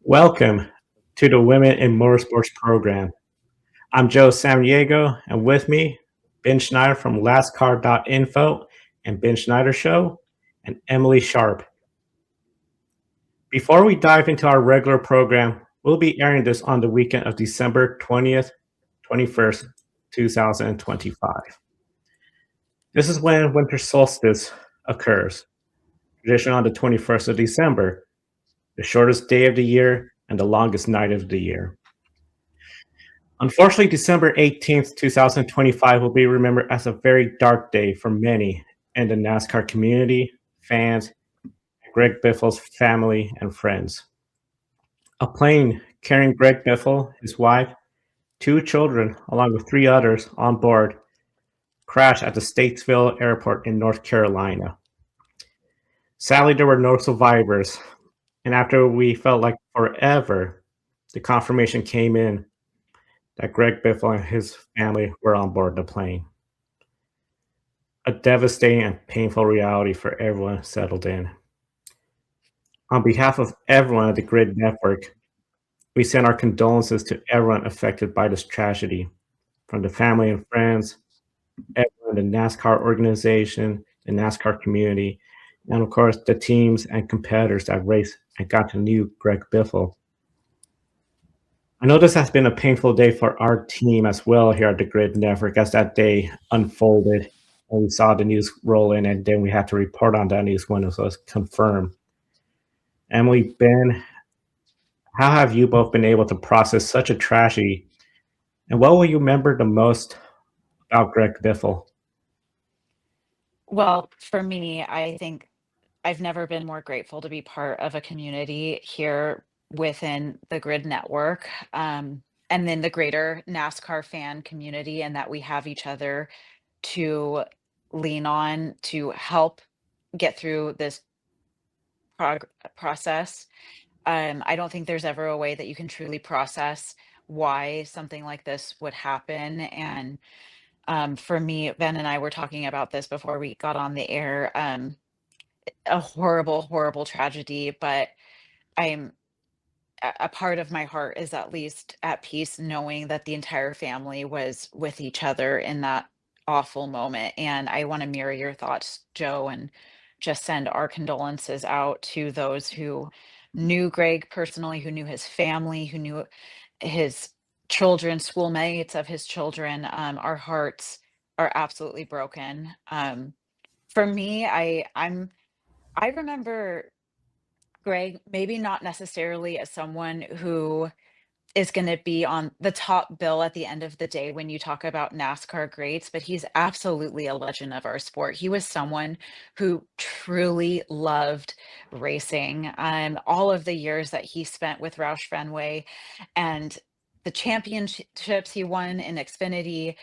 Welcome to the Women in Motorsports program. I'm Joe Samaniego, and with me, Ben Schneider from lastcar.info and Ben Schneider Show, and Emily Sharp. Before we dive into our regular program, we'll be airing this on the weekend of December 20th, 21st, 2025. This is when winter solstice occurs, traditionally on the 21st of December, the shortest day of the year and the longest night of the year. Unfortunately, December 18th, 2025 will be remembered as a very dark day for many in the NASCAR community, fans, Greg Biffle's family, and friends. A plane carrying Greg Biffle, his wife, two children, along with three others on board, crashed at the Statesville Airport in North Carolina. Sadly, there were no survivors, and after we felt like forever, the confirmation came in that Greg Biffle and his family were on board the plane. A devastating and painful reality for everyone settled in. On behalf of everyone at the Grid Network, we send our condolences to everyone affected by this tragedy, from the family and friends, everyone in the NASCAR organization, the NASCAR community, and of course the teams and competitors that raced and got to know Greg Biffle. I know this has been a painful day for our team as well here at the Grid Network as that day unfolded and we saw the news roll in, and then we had to report on that news when it was confirmed. Emily, Ben, how have you both been able to process such a tragedy, and what will you remember the most about Greg Biffle? Well, for me, I think I've never been more grateful to be part of a community here within the Grid Network, and then the greater NASCAR fan community, and that we have each other to lean on to help get through this process. I don't think there's ever a way that you can truly process why something like this would happen. And for me, Ben and I were talking about this before we got on the air. A horrible, horrible tragedy, but I'm a part of my heart is at least at peace knowing that the entire family was with each other in that awful moment. And I want to mirror your thoughts, Joe, and just send our condolences out to those who knew Greg personally, who knew his family, who knew his children, schoolmates of his children. Our hearts are absolutely broken. For me, I remember Greg, maybe not necessarily as someone who is going to be on the top bill at the end of the day when you talk about NASCAR greats, but he's absolutely a legend of our sport. He was someone who truly loved racing. All of the years that he spent with Roush Fenway and the championships he won in Xfinity,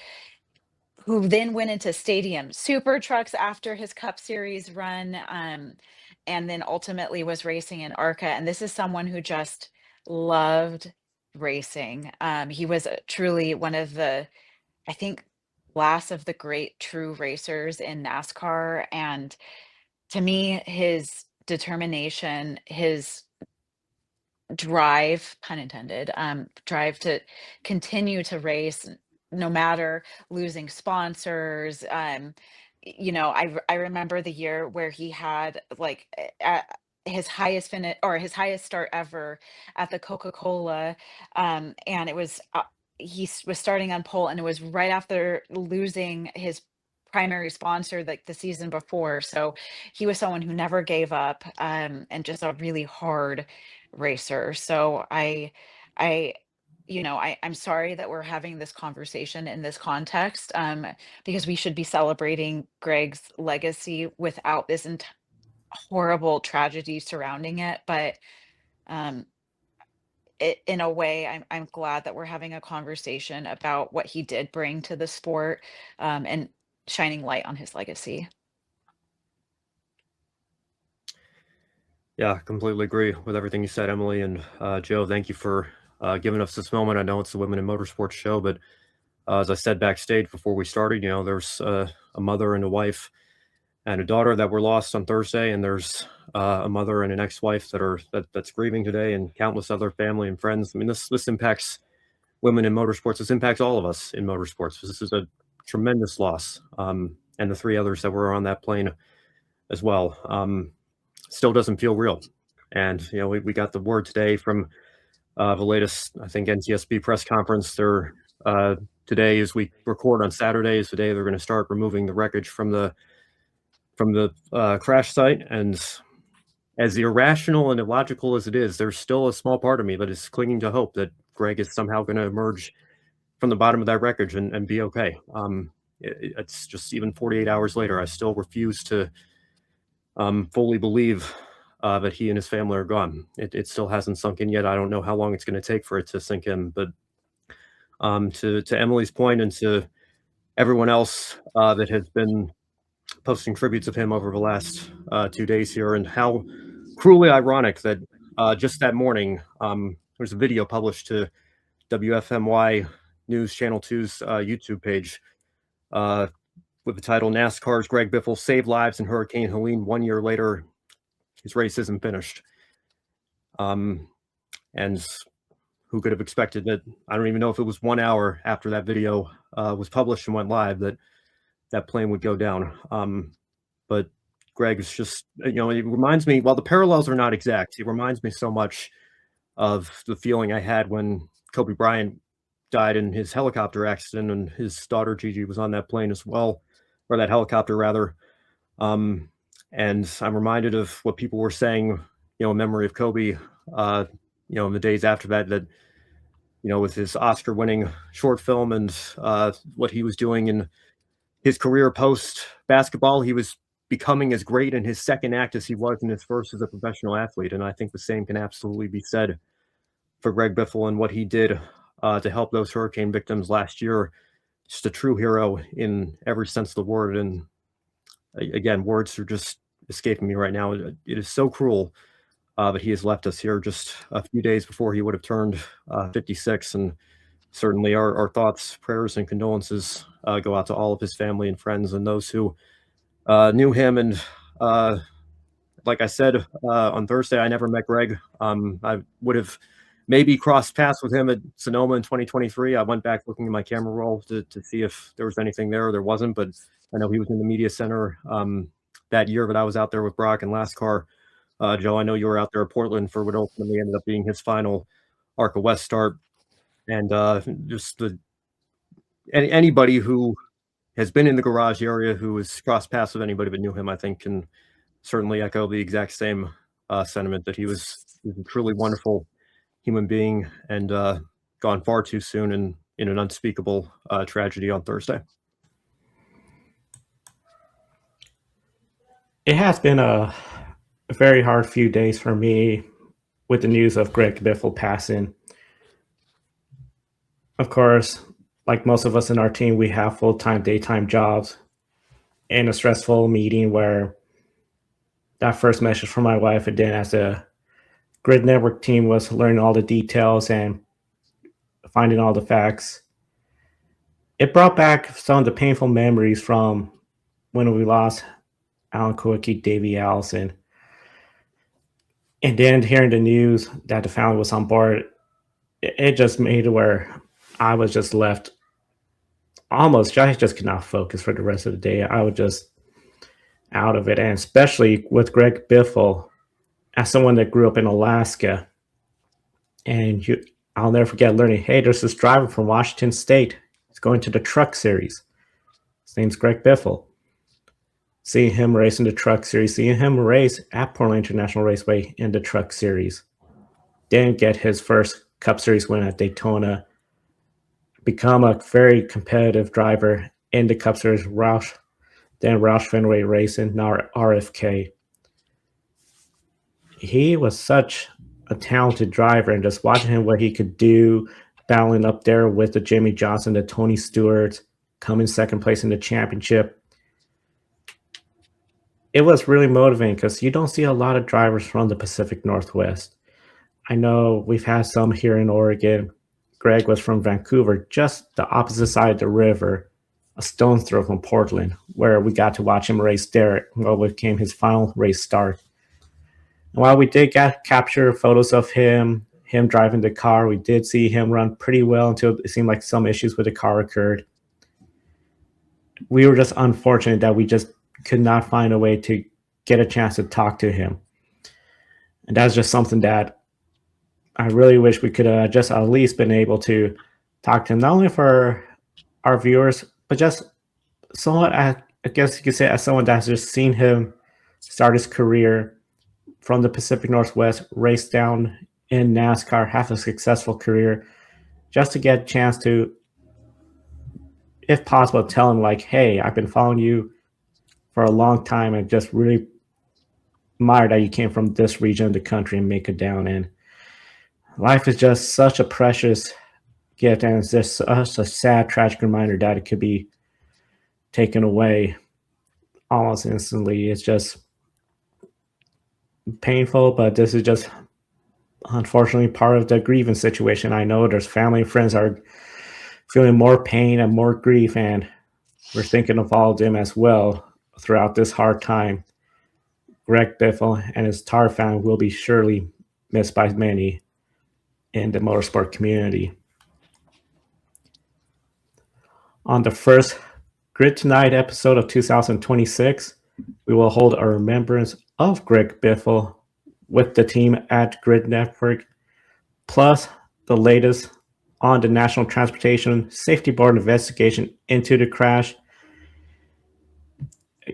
who then went into stadium super trucks after his Cup Series run, and then ultimately was racing in ARCA. And this is someone who just loved racing. He was truly one of the, I think, last of the great true racers in NASCAR. And to me, his determination, his drive, pun intended, drive to continue to race no matter losing sponsors. I remember the year where he had like his highest finish or his highest start ever at the Coca-Cola, and it was was starting on pole, and it was right after losing his primary sponsor like the season before. So he was someone who never gave up, and just a really hard racer. So I, I'm sorry that we're having this conversation in this context, because we should be celebrating Greg's legacy without this horrible tragedy surrounding it. But um, in a way, I'm glad that we're having a conversation about what he did bring to the sport, and shining light on his legacy. Yeah, completely agree with everything you said, Emily. And Joe, thank you for giving us this moment. I know it's the Women in Motorsports show, but as I said backstage before we started, there's a mother and a wife and a daughter that were lost on Thursday, and there's a mother and an ex-wife that's grieving today, and countless other family and friends. I mean, this impacts women in motorsports. This impacts all of us in motorsports. This is a tremendous loss, and the 3 others that were on that plane as well. Still doesn't feel real. And we got the word today from the latest, I think, NTSB press conference. They're today, as we record on Saturday, is the day they're going to start removing the wreckage from the crash site. And as irrational and illogical as it is, there's still a small part of me that is clinging to hope that Greg is somehow going to emerge from the bottom of that wreckage and be okay. It's just, even 48 hours later, I still refuse to fully believe that he and his family are gone. It still hasn't sunk in yet. I don't know how long it's going to take for it to sink in. But to Emily's point, and to everyone else that has been posting tributes of him over the last 2 days here, and how cruelly ironic that just that morning there's a video published to WFMY News Channel 2's YouTube page with the title, "NASCAR's Greg Biffle saved lives in Hurricane Helene. 1 year later, his race isn't finished." And who could have expected that? I don't even know if it was 1 hour after that video was published and went live that that plane would go down. But Greg is just, it reminds me, while the parallels are not exact, it reminds me so much of the feeling I had when Kobe Bryant died in his helicopter accident, and his daughter Gigi was on that plane as well, or that helicopter rather. And I'm reminded of what people were saying, in memory of Kobe, in the days after that, with his Oscar-winning short film and what he was doing in his career post-basketball, he was becoming as great in his second act as he was in his first as a professional athlete. And I think the same can absolutely be said for Greg Biffle and what he did to help those hurricane victims last year. Just a true hero in every sense of the word. And again, words are just escaping me right now. It is so cruel that he has left us here just a few days before he would have turned 56. And certainly our thoughts, prayers, and condolences go out to all of his family and friends and those who knew him. And like I said on Thursday, I never met Greg. I would have maybe crossed paths with him at Sonoma in 2023. I went back looking at my camera roll to see if there was anything there. There wasn't, but I know he was in the media center that year that I was out there with Brock and NASCAR. Joe, I know you were out there at Portland for what ultimately ended up being his final ARCA West start. And just anybody who has been in the garage area, who has crossed paths with anybody but knew him, I think can certainly echo the exact same sentiment, that he was a truly wonderful human being, and gone far too soon in an unspeakable tragedy on Thursday. It has been a very hard few days for me with the news of Greg Biffle passing. Of course, like most of us in our team, we have full-time, daytime jobs. In a stressful meeting where that first message from my wife, and then as a Grid Network team, was learning all the details and finding all the facts, it brought back some of the painful memories from when we lost Alan Kulwicki, Davey Allison. And then hearing the news that the family was on board, it just made it where I was just left almost, I just could not focus for the rest of the day. I was just out of it. And especially with Greg Biffle, as someone that grew up in Alaska, and I'll never forget learning, hey, there's this driver from Washington State. He's going to the Truck Series. His name's Greg Biffle. Seeing him race in the Truck Series, seeing him race at Portland International Raceway in the Truck Series, then get his first Cup Series win at Daytona, become a very competitive driver in the Cup Series, then Roush Fenway Racing, now RFK. He was such a talented driver, and just watching him, what he could do, battling up there with the Jimmy Johnson, the Tony Stewart, coming second place in the championship. It was really motivating because you don't see a lot of drivers from the Pacific Northwest. I know we've had some here in Oregon. Greg was from Vancouver, just the opposite side of the river. a stone's throw from Portland, where we got to watch him race Derek, what became his final race start. And while we did capture photos of him driving the car, we did see him run pretty well until it seemed like some issues with the car occurred. We were just unfortunate that we just could not find a way to get a chance to talk to him. And that's just something that I really wish we could have just at least been able to talk to him, not only for our viewers, but just somewhat, I guess you could say, as someone that's just seen him start his career from the Pacific Northwest, race down in NASCAR, have a successful career, just to get a chance to, if possible, tell him like, hey, I've been following you for a long time and just really admire that you came from this region of the country and make it down. And life is just such a precious gift, and it's just such a sad, tragic reminder that it could be taken away almost instantly. It's just painful, but this is just unfortunately part of the grieving situation. I know there's family and friends are feeling more pain and more grief, and we're thinking of all of them as well throughout this hard time. Greg Biffle and his Tar family will be surely missed by many in the motorsport community. On the first Grid Tonight episode of 2026, we will hold a remembrance of Greg Biffle with the team at Grid Network, plus the latest on the National Transportation Safety Board investigation into the crash.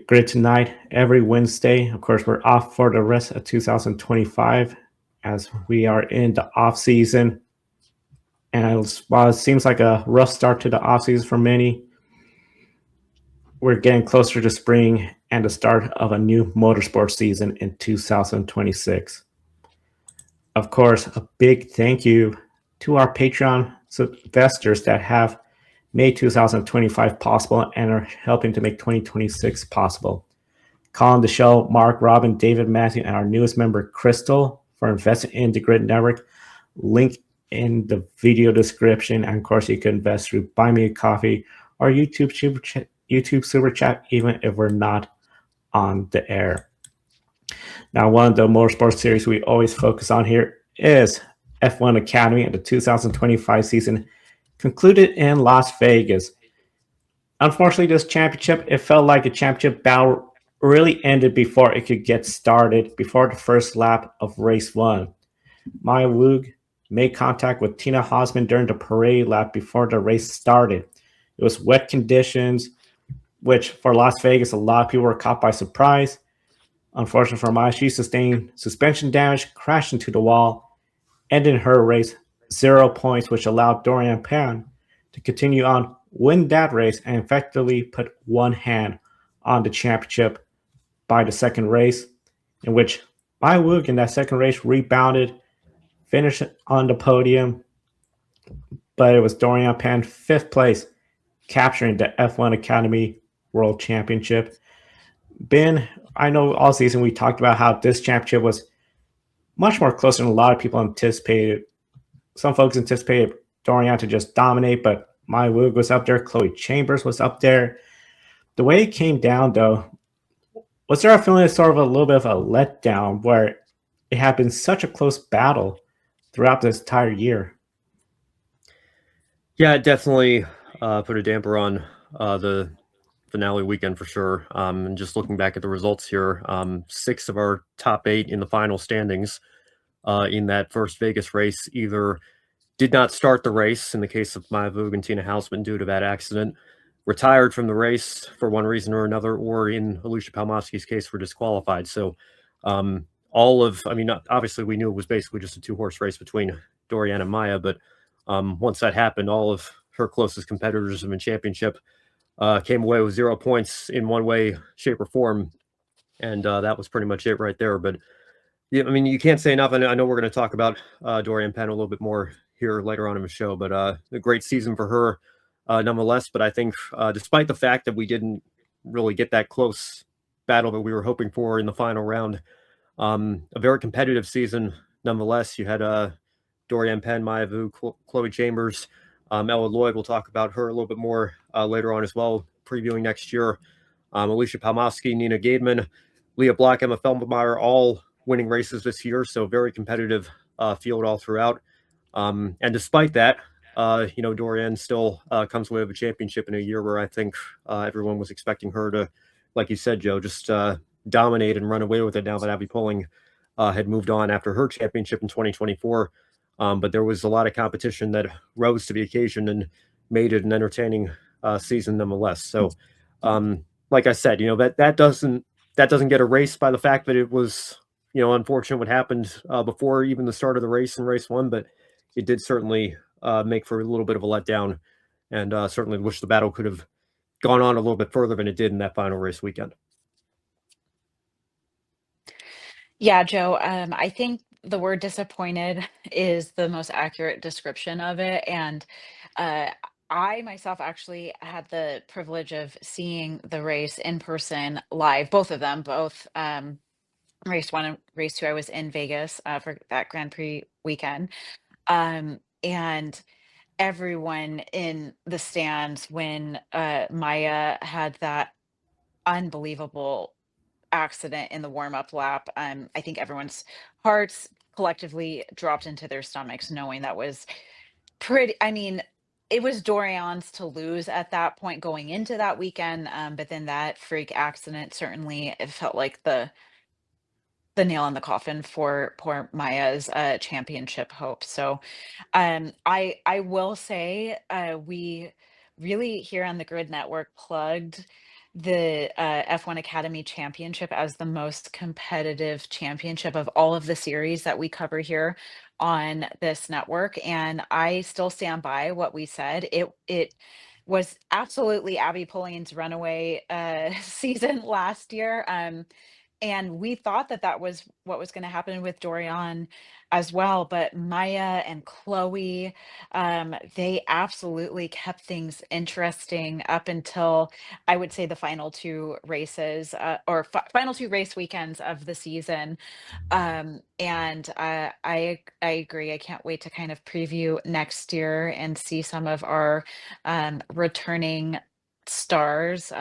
Grid Tonight every Wednesday. Of course, we're off for the rest of 2025 as we are in the off season. And while it seems like a rough start to the off season for many, we're getting closer to spring and the start of a new motorsport season in 2026. Of course, a big thank you to our Patreon investors that have made 2025 possible and are helping to make 2026 possible. Colin, the show, Mark, Robin, David, Matthew, and our newest member, Crystal, for investing in the Grid Network. Link in the video description. And of course, you can invest through Buy Me a Coffee or YouTube Super Chat, even if we're not on the air. Now, one of the motorsport series we always focus on here is F1 Academy, and the 2025 season concluded in Las Vegas. Unfortunately, this championship, it felt like a championship battle really ended before it could get started, before the first lap of race one. Maya Woog made contact with Tina Hausman during the parade lap before the race started. It was wet conditions, which for Las Vegas, a lot of people were caught by surprise. Unfortunately for Maya, she sustained suspension damage, crashed into the wall, ending her race 0 points, which allowed Doriane Pin to continue on, win that race, and effectively put one hand on the championship by the second race, in which Maya Woog in that second race rebounded, finished on the podium, but it was Doriane Pin, 5th place, capturing the F1 Academy World Championship. Ben, I know all season we talked about how this championship was much more closer than a lot of people anticipated. Some folks anticipated Doriane to just dominate, but Maya Woog was up there. Chloe Chambers was up there. The way it came down, though, was there a feeling of sort of a little bit of a letdown where it had been such a close battle throughout this entire year? Yeah, it definitely put a damper on the finale weekend for sure. And just looking back at the results here, 6 of our top 8 in the final standings in that first Vegas race either did not start the race, in the case of Maya Woog and Tina Hausman due to that accident, retired from the race for one reason or another, or in Alicia Palmowski's case, were disqualified. So obviously we knew it was basically just a 2-horse race between Doriane and Maya, but once that happened, all of her closest competitors in the championship came away with 0 points in one way, shape, or form, and that was pretty much it right there. But yeah, I mean, you can't say enough. I know we're going to talk about Doriane Pin a little bit more here later on in the show, but a great season for her nonetheless. But I think despite the fact that we didn't really get that close battle that we were hoping for in the final round, a very competitive season nonetheless. You had Doriane Pin, Maya Woog, Chloe Chambers, Ella Lloyd. We'll talk about her a little bit more later on as well. previewing next year. Alicia Palmowski, Nina Gaidman, Leah Block, Emma Feldmeyer, all winning races this year. So very competitive field all throughout. And despite that, Doriane still comes away with a championship in a year where I think everyone was expecting her to, like you said, Joe, just dominate and run away with it now that Abby Pulling had moved on after her championship in 2024. But there was a lot of competition that rose to the occasion and made it an entertaining season nonetheless. So, like I said, that doesn't get erased by the fact that it was, unfortunate what happened before even the start of the race in race one, but it did certainly make for a little bit of a letdown, and certainly wish the battle could have gone on a little bit further than it did in that final race weekend. Yeah, Joe, I think the word disappointed is the most accurate description of it. And I myself actually had the privilege of seeing the race in person live, both of them, both race one and race two. I was in Vegas for that Grand Prix weekend. And everyone in the stands when Maya had that unbelievable accident in the warm-up lap, I think everyone's hearts collectively dropped into their stomachs knowing that was pretty. I mean, it was Doriane's to lose at that point going into that weekend, but then that freak accident, certainly it felt like the nail in the coffin for poor Maya's championship hope. So I will say we really here on the Grid Network plugged the F1 Academy Championship as the most competitive championship of all of the series that we cover here on this network, and I still stand by what we said. It was absolutely Abby Pulling's runaway season last year. And we thought that that was what was going to happen with Doriane as well. But Maya and Chloe, they absolutely kept things interesting up until I would say the final two races or final two race weekends of the season. And I agree. I can't wait to kind of preview next year and see some of our returning stars.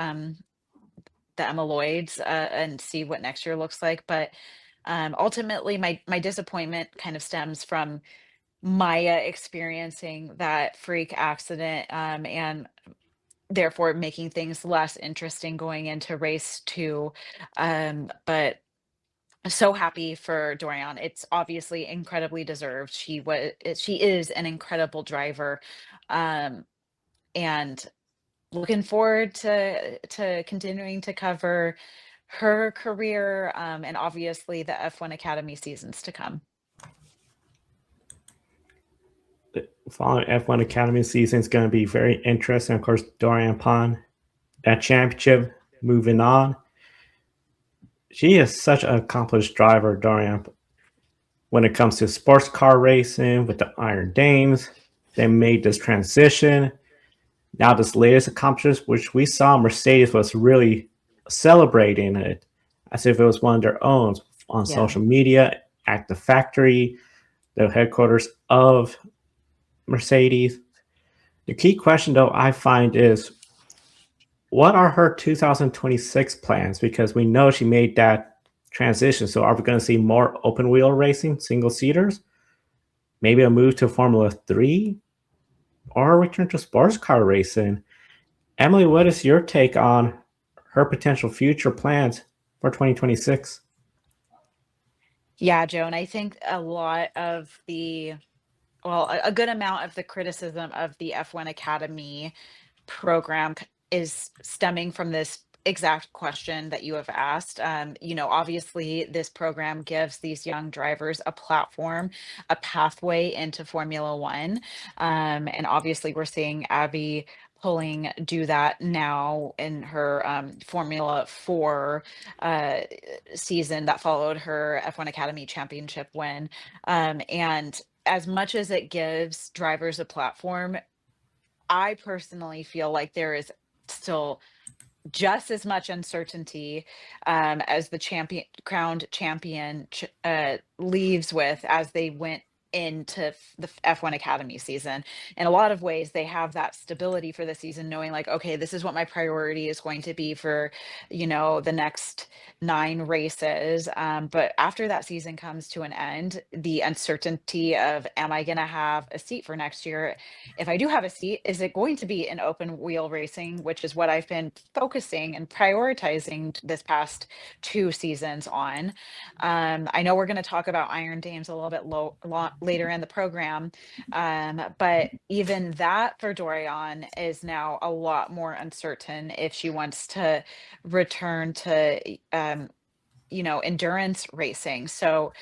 The Amyloids and see what next year looks like. But ultimately, my disappointment kind of stems from Maya experiencing that freak accident and therefore making things less interesting going into race two. But so happy for Doriane. It's obviously incredibly deserved. She is an incredible driver. And looking forward to continuing to cover her career and obviously the F1 Academy seasons to come. The following F1 Academy season is going to be very interesting. Of course, Doriane Pin, that championship, moving on. She is such an accomplished driver, Doriane. When it comes to sports car racing with the Iron Dames, they made this transition. Now this latest accomplishment, which we saw Mercedes was really celebrating it as if it was one of their own on social media, at the factory, the headquarters of Mercedes. The key question, though, I find is, what are her 2026 plans? Because we know she made that transition. So are we going to see more open wheel racing, single seaters? Maybe a move to Formula 3? Or a return to sports car racing? Emily, what is your take on her potential future plans for 2026? Yeah, Joe, and I think a good amount of the criticism of the F1 Academy program is stemming from this exact question that you have asked. Obviously, this program gives these young drivers a platform, a pathway into Formula One. And obviously, we're seeing Abby Pulling do that now in her Formula 4 season that followed her F1 Academy Championship win. And as much as it gives drivers a platform, I personally feel like there is still just as much uncertainty as the crowned champion leaves with as they went into the F1 Academy season. In a lot of ways, they have that stability for the season, knowing like, okay, this is what my priority is going to be for, the next 9 races. But after that season comes to an end, the uncertainty of, am I going to have a seat for next year? If I do have a seat, is it going to be in open wheel racing, which is what I've been focusing and prioritizing this past 2 seasons on. I know we're going to talk about Iron Dames a little bit later in the program, but even that for Doriane is now a lot more uncertain if she wants to return to endurance racing. So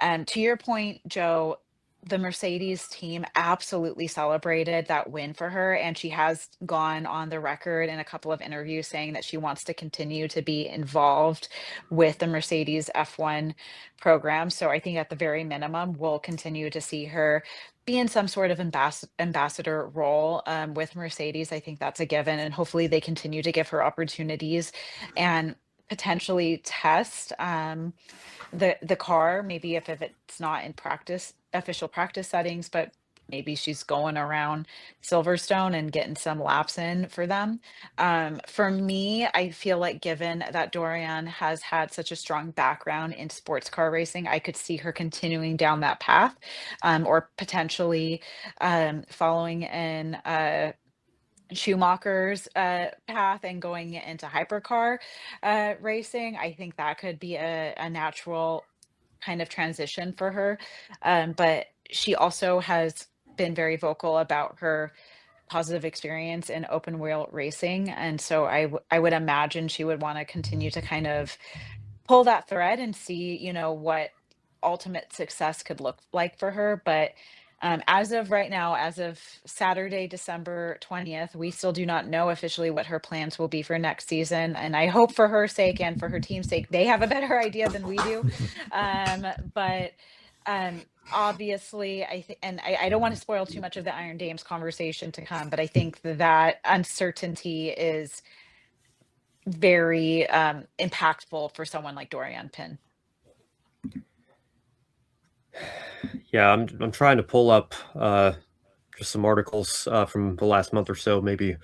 to your point, Joe, the Mercedes team absolutely celebrated that win for her, and she has gone on the record in a couple of interviews saying that she wants to continue to be involved with the Mercedes F1 program. So I think at the very minimum, we'll continue to see her be in some sort of ambassador role with Mercedes. I think that's a given, and hopefully they continue to give her opportunities and potentially test the car, maybe if it's not in official practice settings, but maybe she's going around Silverstone and getting some laps in for them. For me, I feel like given that Doriane has had such a strong background in sports car racing, I could see her continuing down that path, or potentially following in Schumacher's path and going into hypercar racing. I think that could be a natural kind of transition for her. But she also has been very vocal about her positive experience in open wheel racing. And so I would imagine she would want to continue to kind of pull that thread and see, what ultimate success could look like for her. But as of right now, as of Saturday, December 20th, we still do not know officially what her plans will be for next season. And I hope for her sake and for her team's sake, they have a better idea than we do. But obviously, I don't want to spoil too much of the Iron Dames conversation to come, but I think that uncertainty is very impactful for someone like Doriane Pin. Yeah, I'm trying to pull up just some articles from the last month or so, maybe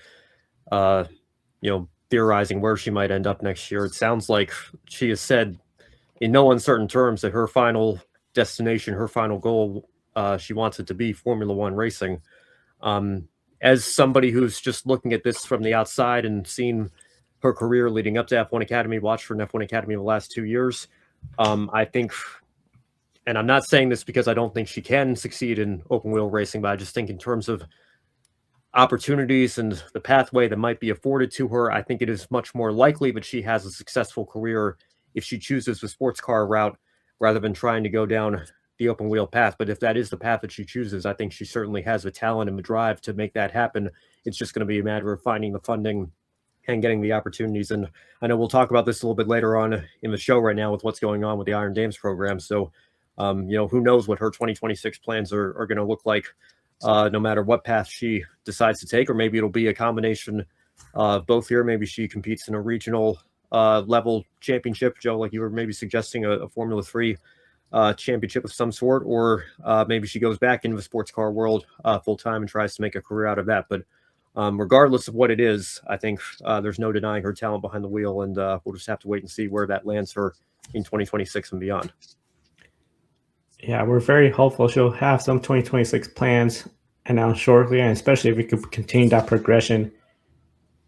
theorizing where she might end up next year. It sounds like she has said in no uncertain terms that her final destination, her final goal, she wants it to be Formula One racing. As somebody who's just looking at this from the outside and seen her career leading up to F1 Academy, watched her in F1 Academy the last 2 years, I think, and I'm not saying this because I don't think she can succeed in open wheel racing, but I just think in terms of opportunities and the pathway that might be afforded to her, I think it is much more likely that she has a successful career if she chooses the sports car route rather than trying to go down the open wheel path. But if that is the path that she chooses, I think she certainly has the talent and the drive to make that happen. It's just going to be a matter of finding the funding and getting the opportunities. And I know we'll talk about this a little bit later on in the show right now with what's going on with the Iron Dames program. So, who knows what her 2026 plans are going to look like, no matter what path she decides to take, or maybe it'll be a combination of both here. Maybe she competes in a regional level championship, Joe, like you were maybe suggesting a Formula 3 championship of some sort, or maybe she goes back into the sports car world full time and tries to make a career out of that. But regardless of what it is, I think there's no denying her talent behind the wheel, and we'll just have to wait and see where that lands her in 2026 and beyond. Yeah, we're very hopeful she'll have some 2026 plans announced shortly, and especially if we could continue that progression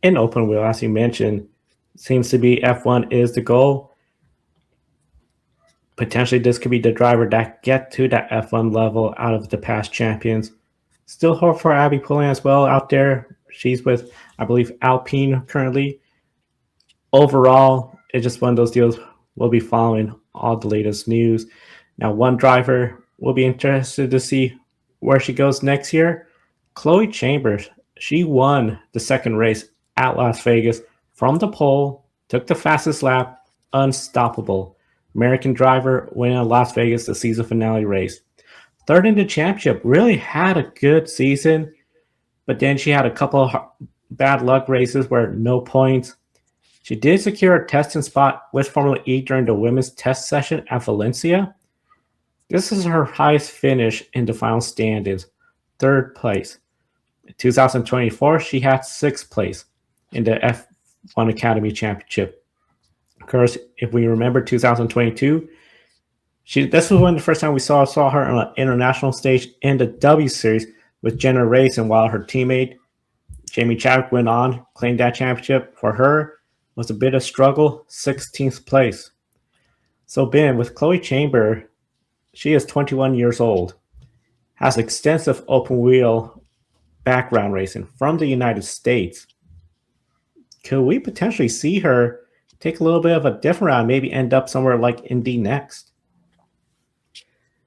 in open wheel, as you mentioned. Seems to be F1 is the goal. Potentially, this could be the driver that get to that F1 level out of the past champions. Still hope for Abby Pullen as well out there. She's with, I believe, Alpine currently. Overall, it's just one of those deals. We'll be following all the latest news. Now, one driver will be interested to see where she goes next year. Chloe Chambers. She won the second race at Las Vegas from the pole, took the fastest lap, unstoppable. American driver winning at Las Vegas, the season finale race. Third in the championship, really had a good season, but then she had a couple of bad luck races where no points. She did secure a testing spot with Formula E during the women's test session at Valencia. This is her highest finish in the final standings, third place. In 2024, she had sixth place in the F1 Academy Championship. Of course, if we remember 2022, this was when the first time we saw her on an international stage in the W Series with Jenna Racing, while her teammate Jamie Chadwick went on, claimed that championship. For her, was a bit of struggle, 16th place. So Ben, with Chloe Chamber, she is 21 years old, has extensive open wheel background racing from the United States. Could we potentially see her take a little bit of a different route, maybe end up somewhere like Indy next?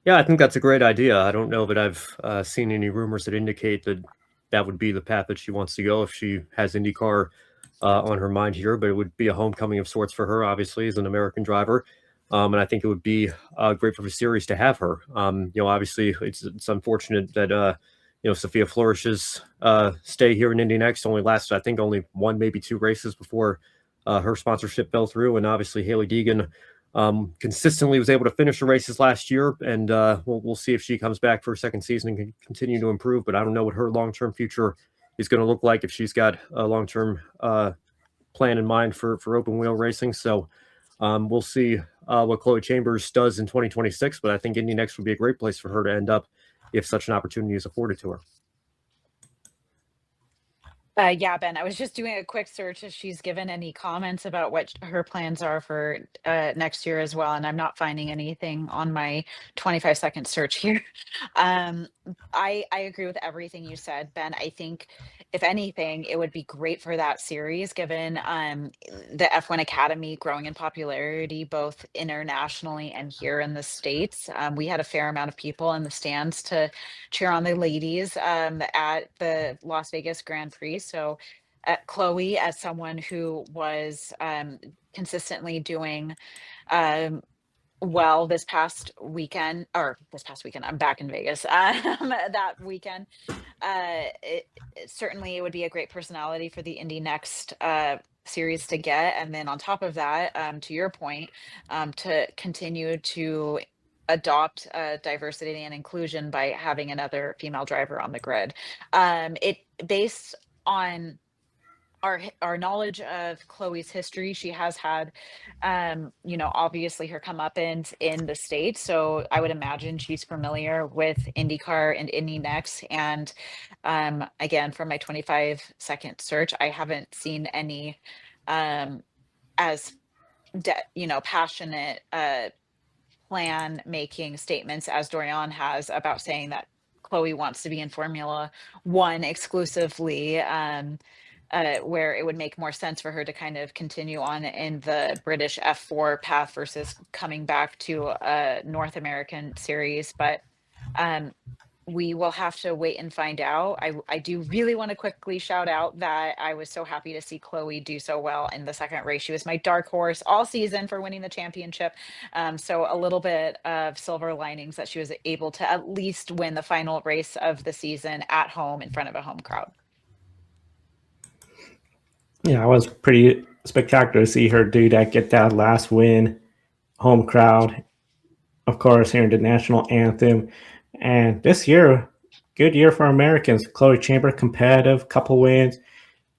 Yeah, I think that's a great idea. I don't know that I've seen any rumors that indicate that that would be the path that she wants to go if she has IndyCar on her mind here, but it would be a homecoming of sorts for her, obviously, as an American driver. And I think it would be great for the series to have her. Obviously, it's unfortunate that Sophia Flourish's stay here in Indy next only lasted, I think, only one, maybe two races before her sponsorship fell through. And obviously, Haley Deegan consistently was able to finish the races last year, and we'll see if she comes back for a second season and can continue to improve. But I don't know what her long-term future is going to look like if she's got a long-term plan in mind for open wheel racing. So we'll see what Chloe Chambers does in 2026. But I think Indy next would be a great place for her to end up if such an opportunity is afforded to her. Yeah, Ben, I was just doing a quick search if she's given any comments about what her plans are for next year as well, and I'm not finding anything on my 25-second search here. I agree with everything you said, Ben. I think if anything, it would be great for that series given the F1 Academy growing in popularity both internationally and here in the States. We had a fair amount of people in the stands to cheer on the ladies at the Las Vegas Grand Prix. So Chloe, as someone who was consistently doing well this past weekend, I'm back in Vegas that weekend. Certainly it would be a great personality for the Indy Next series to get. And then on top of that, to your point, to continue to adopt diversity and inclusion by having another female driver on the grid. It based on our knowledge of Chloe's history, she has had, obviously her comeuppance in the States. So I would imagine she's familiar with IndyCar and Indy Next. And again, from my 25-second search, I haven't seen any as passionate plan making statements as Doriane has about saying that Chloe wants to be in Formula One exclusively. Where it would make more sense for her to kind of continue on in the British F4 path versus coming back to a North American series. But we will have to wait and find out. I do really want to quickly shout out that I was so happy to see Chloe do so well in the second race. She was my dark horse all season for winning the championship. So a little bit of silver linings that she was able to at least win the final race of the season at home in front of a home crowd. Yeah, it was pretty spectacular to see her do that, get that last win, home crowd, of course, hearing the national anthem. And this year, good year for Americans. Chloe Chamber, competitive, couple wins.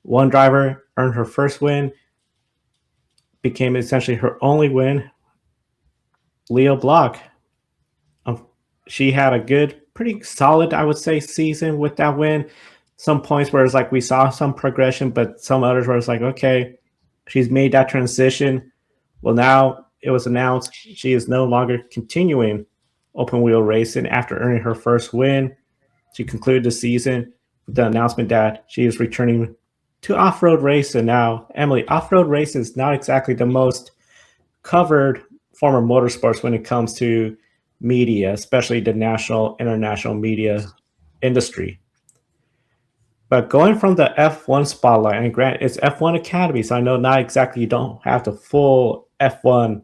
One driver earned her first win, became essentially her only win. Leo Block. She had a good, pretty solid, I would say, season with that win. Some points where it's like we saw some progression, but some others where it's like, okay, she's made that transition. Well, now it was announced she is no longer continuing open wheel racing after earning her first win. She concluded the season with the announcement that she is returning to off-road racing now. Emily, off-road racing is not exactly the most covered form of motorsports when it comes to media, especially the national, international media industry. But going from the F1 spotlight, and granted, it's F1 Academy, so I know not exactly, you don't have the full F1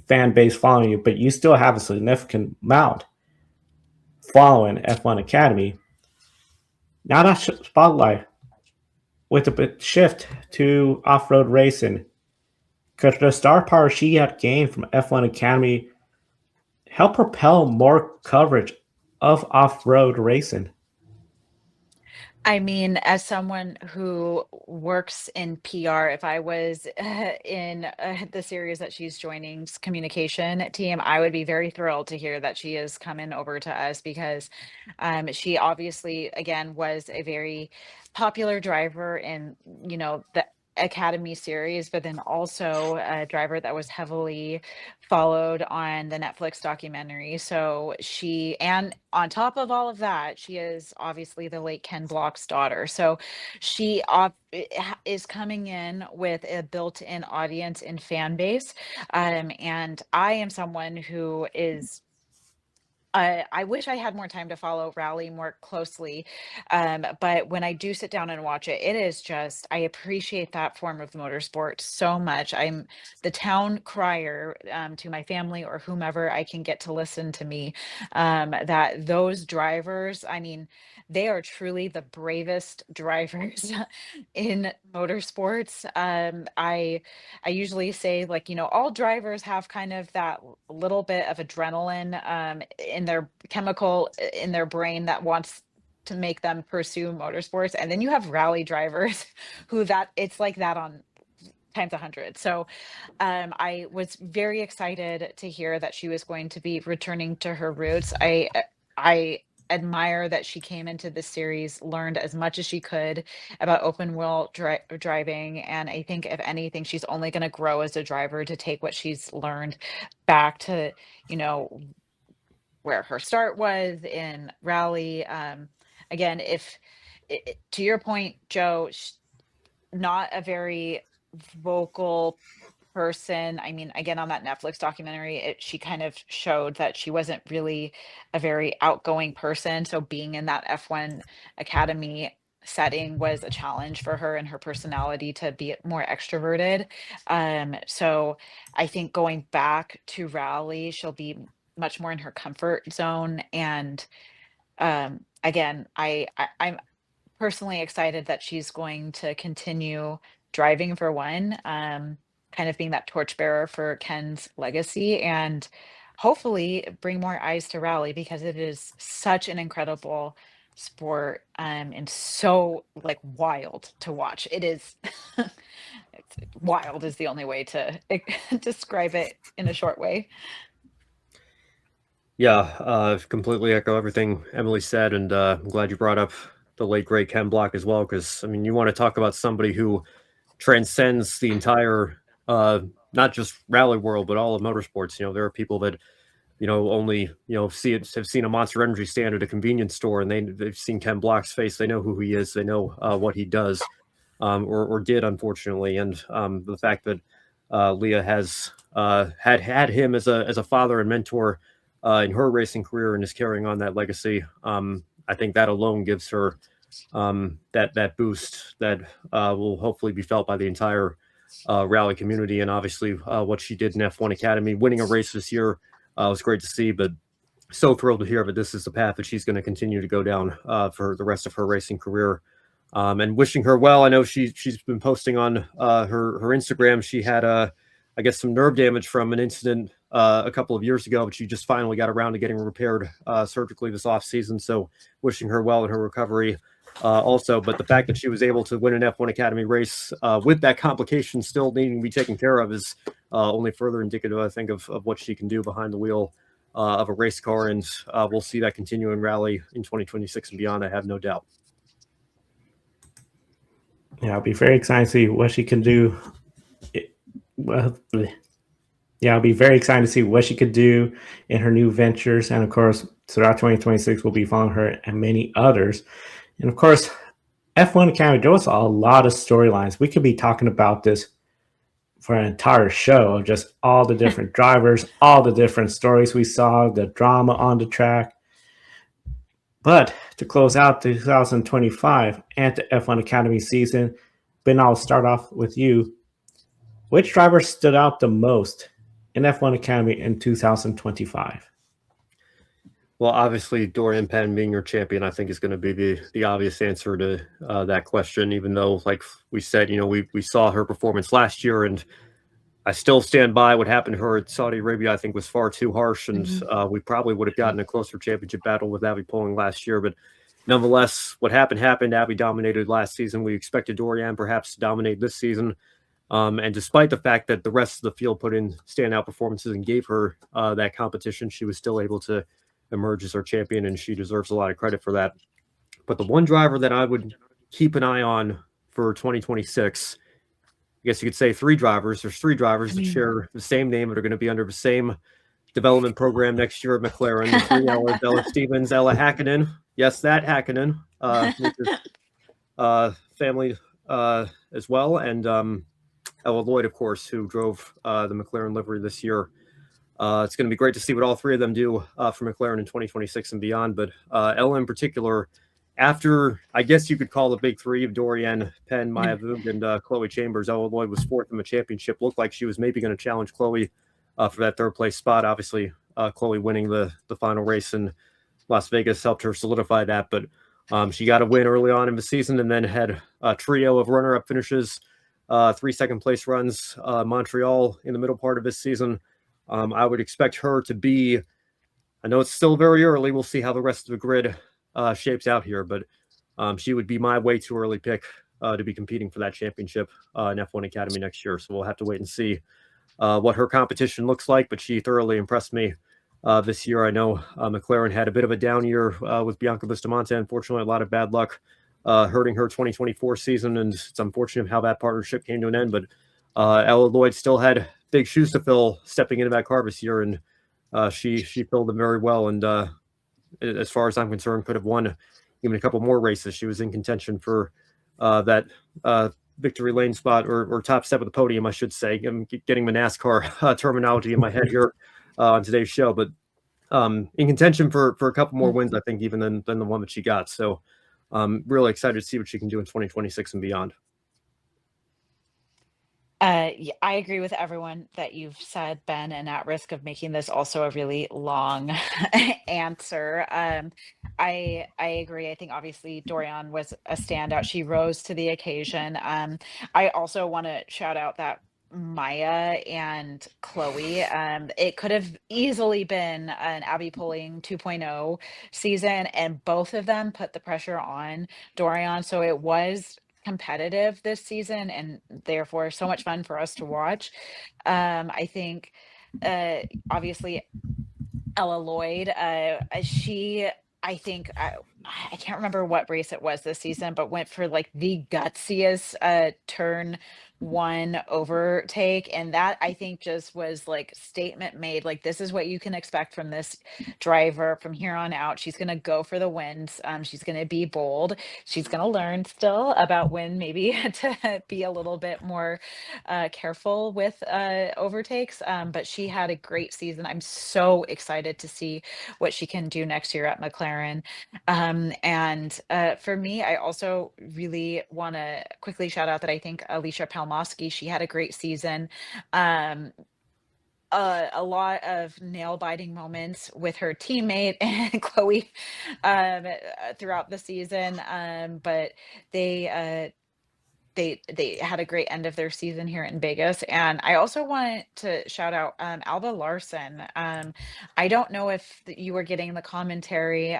fan base following you, but you still have a significant amount following F1 Academy. Now that spotlight, with a bit shift to off-road racing, because the star power she had gained from F1 Academy help propel more coverage of off-road racing? I mean, as someone who works in PR, if I was in the series that she's joining's communication team, I would be very thrilled to hear that she is coming over to us because she obviously, again, was a very popular driver in, the Academy series, but then also a driver that was heavily followed on the Netflix documentary. So and on top of all of that, she is obviously the late Ken Block's daughter. So is coming in with a built-in audience and fan base. And I am someone who is I wish I had more time to follow Rally more closely. But when I do sit down and watch it, it is just, I appreciate that form of motorsport so much. I'm the town crier to my family or whomever I can get to listen to me. That those drivers, I mean, they are truly the bravest drivers in motorsports. I usually say, like, all drivers have kind of that little bit of adrenaline in their chemical in their brain that wants to make them pursue motorsports. And then you have rally drivers who that it's like that on times 100. So I was very excited to hear that she was going to be returning to her roots. I admire that she came into this series, learned as much as she could about open wheel driving, and I think if anything, she's only going to grow as a driver to take what she's learned back to, you know, where her start was in rally. Again, if to your point, Joe, not a very vocal person. I mean, again, on that Netflix documentary, she kind of showed that she wasn't really a very outgoing person. So being in that F1 Academy setting was a challenge for her and her personality to be more extroverted. So I think going back to rally, she'll be much more in her comfort zone. And again, I'm personally excited that she's going to continue driving for one, kind of being that torchbearer for Ken's legacy and hopefully bring more eyes to rally because it is such an incredible sport and so like wild to watch. It is it's wild is the only way to describe it in a short way. Yeah, completely echo everything Emily said, and I'm glad you brought up the late great Ken Block as well, because I mean, you want to talk about somebody who transcends the entire, not just rally world, but all of motorsports. There are people that only have seen a Monster Energy stand at a convenience store, and they've seen Ken Block's face. They know who he is. They know what he does, or did, unfortunately, and the fact that Leah has had him as a father and mentor in her racing career and is carrying on that legacy. I think that alone gives her that boost that will hopefully be felt by the entire rally community. And obviously, what she did in F1 Academy, winning a race this year, was great to see. But so thrilled to hear that this is the path that she's going to continue to go down for the rest of her racing career. And wishing her well. I know she's been posting on her Instagram. She had I guess some nerve damage from an incident a couple of years ago, but she just finally got around to getting repaired surgically this off season. So wishing her well in her recovery also. But the fact that she was able to win an F1 Academy race with that complication still needing to be taken care of is only further indicative, I think, of what she can do behind the wheel of a race car. And we'll see that continue in rally in 2026 and beyond, I have no doubt. Yeah, I'll be very excited to see what she can do. I'll be very excited to see what she could do in her new ventures. And of course, throughout 2026, we'll be following her and many others. And of course, F1 Academy, there was a lot of storylines. We could be talking about this for an entire show of just all the different drivers, all the different stories we saw, the drama on the track. But to close out 2025 and the F1 Academy season, Ben, I'll start off with you. Which driver stood out the most in F1 Academy in 2025? Well, obviously, Doriane Pin being your champion, I think, is going to be the obvious answer to that question, even though, like we said, we saw her performance last year, and I still stand by what happened to her at Saudi Arabia. I think was far too harsh, and we probably would have gotten a closer championship battle with Abby pulling last year. But nonetheless, what happened happened. Abby dominated last season. We expected Doriane perhaps to dominate this season. And despite the fact that the rest of the field put in standout performances and gave her that competition, she was still able to emerge as our champion, and she deserves a lot of credit for that. But the one driver that I would keep an eye on for 2026, I guess you could say three drivers. There's three drivers that share the same name that are going to be under the same development program next year at McLaren. The three Ellas, Ella Stevens, Ella Hakkinen. Yes, that Hakkinen, with his family as well. And Ella Lloyd, of course, who drove the McLaren livery this year. It's going to be great to see what all three of them do for McLaren in 2026 and beyond. But Ella in particular, after, I guess you could call the big three of Doriane Pin, Maya Voog, and Chloe Chambers, Ella Lloyd was fourth in the championship. Looked like she was maybe going to challenge Chloe for that third place spot. Obviously, Chloe winning the final race in Las Vegas helped her solidify that. But she got a win early on in the season and then had a trio of runner-up finishes, 3 second-place runs, Montreal in the middle part of this season. I would expect her to be, I know it's still very early. We'll see how the rest of the grid shapes out here, but she would be my way too early pick to be competing for that championship in F1 Academy next year. So we'll have to wait and see what her competition looks like, but she thoroughly impressed me this year. I know McLaren had a bit of a down year with Bianca Bustamante. Unfortunately, a lot of bad luck hurting her 2024 season, and it's unfortunate how that partnership came to an end, but Ella Lloyd still had big shoes to fill stepping into that car this year, and she filled them very well. And as far as I'm concerned, could have won even a couple more races. She was in contention for that victory lane spot or top step of the podium, I should say. I'm getting the NASCAR terminology in my head here on today's show, but in contention for a couple more wins, I think, even than the one that she got. So really excited to see what she can do in 2026 and beyond. Yeah, I agree with everyone that you've said, Ben, and at risk of making this also a really long answer. I agree. I think obviously Doriane was a standout. She rose to the occasion. I also want to shout out that Maya and Chloe, it could have easily been an Abby Pulling 2.0 season, and both of them put the pressure on Doriane. So it was competitive this season and therefore so much fun for us to watch. I think obviously Ella Lloyd, I think I can't remember what race it was this season, but went for like the gutsiest turn one overtake, and that I think just was like statement made, like this is what you can expect from this driver from here on out. She's gonna go for the wins. She's gonna be bold. She's gonna learn still about when maybe to be a little bit more careful with overtakes. But she had a great season. I'm so excited to see what she can do next year at McLaren. And for me, I also really want to quickly shout out that I think Alicia Palmosky, she had a great season. A lot of nail-biting moments with her teammate and Chloe throughout the season, but they had a great end of their season here in Vegas. And I also wanted to shout out Alba Larson. I don't know if you were getting the commentary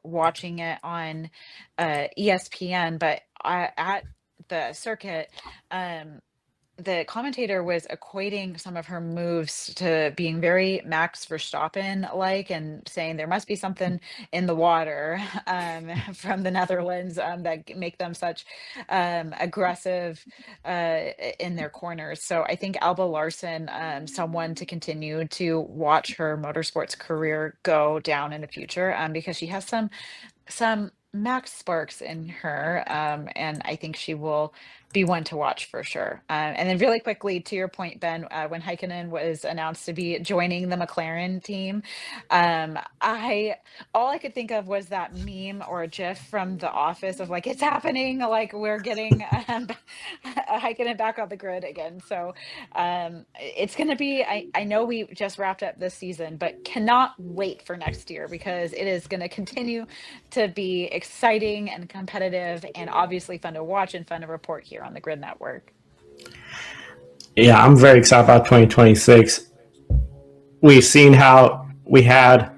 watching it on ESPN, but at the circuit, the commentator was equating some of her moves to being very Max Verstappen like, and saying there must be something in the water from the Netherlands that make them such aggressive in their corners. So I think Alba Larson, someone to continue to watch her motorsports career go down in the future, because she has some Max Sparks in her, and I think she will be one to watch for sure. And then really quickly, to your point, Ben, when Heikkinen was announced to be joining the McLaren team, all I could think of was that meme or a GIF from The Office of like, it's happening, like we're getting Heikkinen back on the grid again. So it's going to be, I know we just wrapped up this season, but cannot wait for next year because it is going to continue to be exciting and competitive and obviously fun to watch and fun to report here on the Grid Network. Yeah, I'm very excited about 2026. We've seen how we had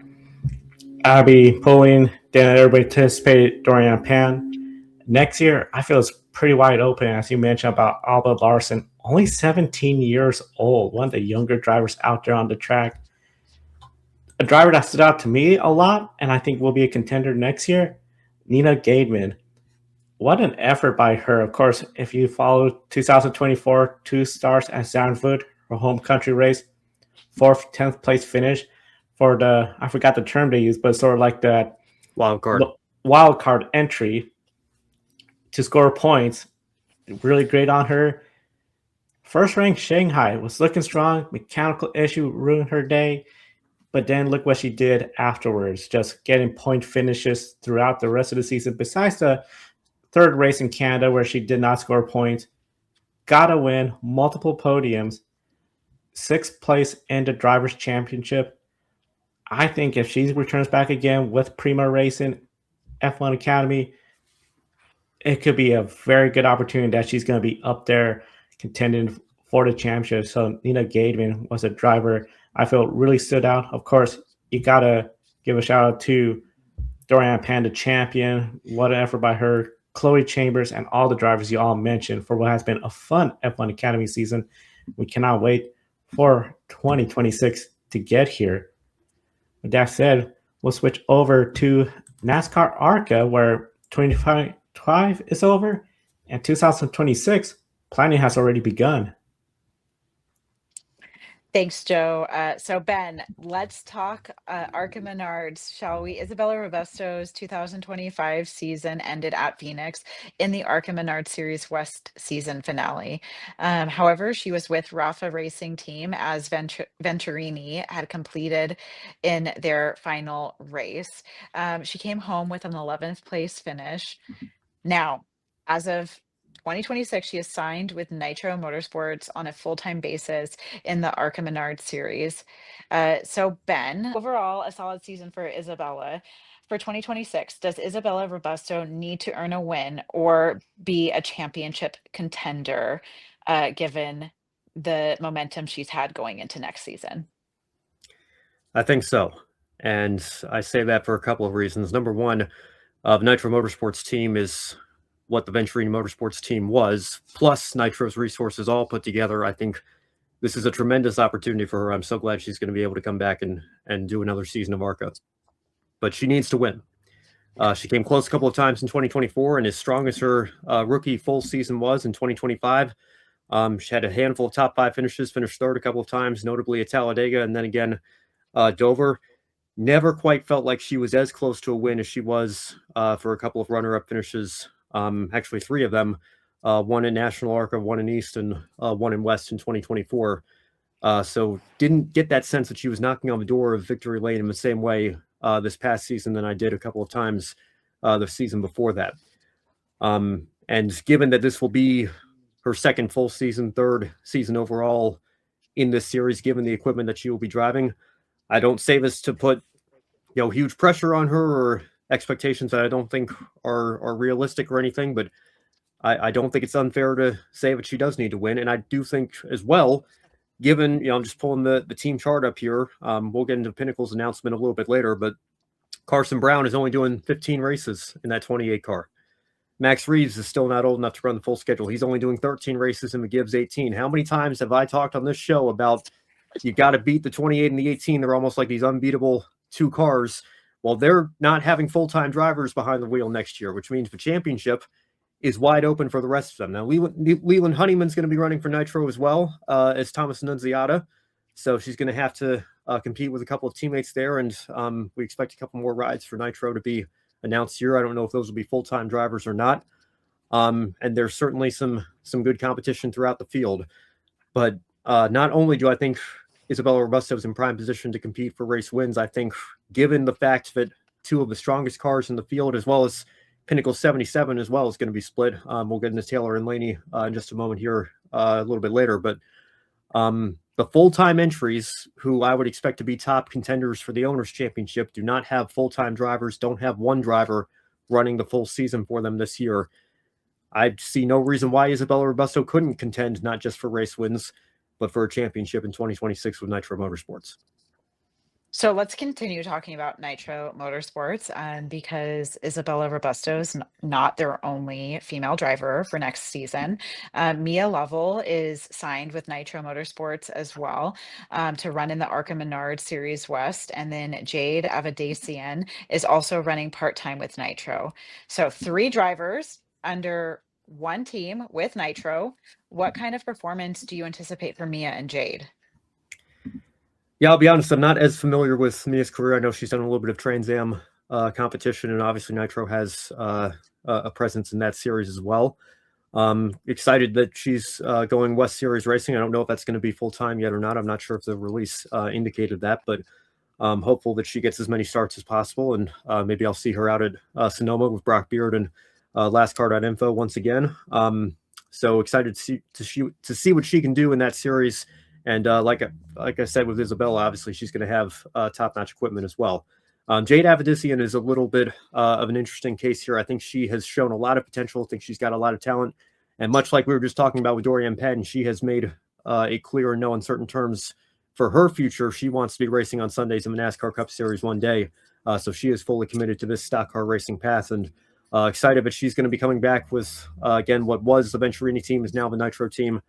Abby pulling, then everybody anticipated Doriane Pin. Next year, I feel it's pretty wide open, as you mentioned about Alba Larson, only 17 years old, one of the younger drivers out there on the track. A driver that stood out to me a lot, and I think will be a contender next year, Nina Gademan. What an effort by her. Of course, if you follow 2024, 2 stars at Zandvoort, her home country race, fourth, 10th place finish for the, I forgot the term they used, but sort of like that Wild card. wild card entry to score points. Really great on her. First ranked Shanghai was looking strong. Mechanical issue ruined her day. But then look what she did afterwards, just getting point finishes throughout the rest of the season. Besides the third race in Canada where she did not score points, got a win, multiple podiums, 6th place in the Drivers' Championship. I think if she returns back again with Prima Racing, F1 Academy, it could be a very good opportunity that she's going to be up there contending for the championship. So Nina Gademan was a driver I feel really stood out. Of course, you got to give a shout out to Doriane Pin, the champion. What an effort by her. Chloe Chambers and all the drivers you all mentioned for what has been a fun F1 Academy season. We cannot wait for 2026 to get here. With that said, we'll switch over to NASCAR ARCA, where 2025 is over and 2026 planning has already begun. Thanks, Joe. So Ben, let's talk ARCA Menards, shall we? Isabella Robusto's 2025 season ended at Phoenix in the ARCA Menards Series West season finale. However, she was with Rafa Racing Team as Venturini had completed in their final race. She came home with an 11th place finish. Now, as of 2026, she is signed with Nitro Motorsports on a full-time basis in the ARCA Menards Series. So, Ben, overall, a solid season for Isabella. For 2026, does Isabella Robusto need to earn a win or be a championship contender, given the momentum she's had going into next season? I think so. And I say that for a couple of reasons. Number one, the Nitro Motorsports team is what the Venturini Motorsports team was, plus Nitro's resources all put together. I think this is a tremendous opportunity for her. I'm so glad she's going to be able to come back and do another season of ARCA. But she needs to win. She came close a couple of times in 2024, and as strong as her rookie full season was in 2025, she had a handful of top 5 finishes, finished third a couple of times, notably at Talladega, and then again Dover. Never quite felt like she was as close to a win as she was for a couple of runner-up finishes. Actually 3 of them, one in National ARCA, one in East, and one in West in 2024. So didn't get that sense that she was knocking on the door of victory lane in the same way this past season than I did a couple of times the season before that. And given that this will be her second full season, third season overall in this series, given the equipment that she will be driving, I don't say this to put huge pressure on her or expectations that I don't think are realistic or anything, but I don't think it's unfair to say that she does need to win. And I do think as well, given, I'm just pulling the team chart up here. We'll get into Pinnacle's announcement a little bit later, but Carson Brown is only doing 15 races in that 28 car. Max Reeves is still not old enough to run the full schedule. He's only doing 13 races in the Gibbs 18. How many times have I talked on this show about you got to beat the 28 and the 18? They're almost like these unbeatable 2 cars. Well, they're not having full-time drivers behind the wheel next year, which means the championship is wide open for the rest of them. Now, Leland Honeyman's going to be running for Nitro as well as Thomas Annunziata. So she's going to have to compete with a couple of teammates there. And we expect a couple more rides for Nitro to be announced here. I don't know if those will be full-time drivers or not. And there's certainly some good competition throughout the field. But not only do I think Isabella Robusto is in prime position to compete for race wins, I think given the fact that 2 of the strongest cars in the field, as well as Pinnacle 77 as well, is going to be split. We'll get into Taylor and Laney in just a moment here a little bit later. But the full-time entries, who I would expect to be top contenders for the Owners' Championship, do not have full-time drivers, don't have one driver running the full season for them this year. I see no reason why Isabella Robusto couldn't contend not just for race wins, but for a championship in 2026 with Nitro Motorsports. So let's continue talking about Nitro Motorsports, because Isabella Robusto is not their only female driver for next season. Mia Lovell is signed with Nitro Motorsports as well, to run in the ARCA Menards Series West. And then Jade Avadasian is also running part-time with Nitro. So 3 drivers under one team with Nitro. What kind of performance do you anticipate for Mia and Jade? Yeah, I'll be honest, I'm not as familiar with Mia's career. I know she's done a little bit of Trans Am competition, and obviously Nitro has a presence in that series as well. Excited that she's going West Series racing. I don't know if that's going to be full-time yet or not. I'm not sure if the release indicated that, but hopeful that she gets as many starts as possible, and maybe I'll see her out at Sonoma with Brock Beard and lastcar.info once again. So excited to see what she can do in that series. And like I said with Isabella, obviously she's going to have top-notch equipment as well. Jade Avadisian is a little bit of an interesting case here. I think she has shown a lot of potential. I think she's got a lot of talent. And much like we were just talking about with Doriane Pin, she has made it clear in no uncertain terms for her future. She wants to be racing on Sundays in the NASCAR Cup Series one day. So she is fully committed to this stock car racing path, and excited that she's going to be coming back with, again, what was the Venturini team is now the Nitro team.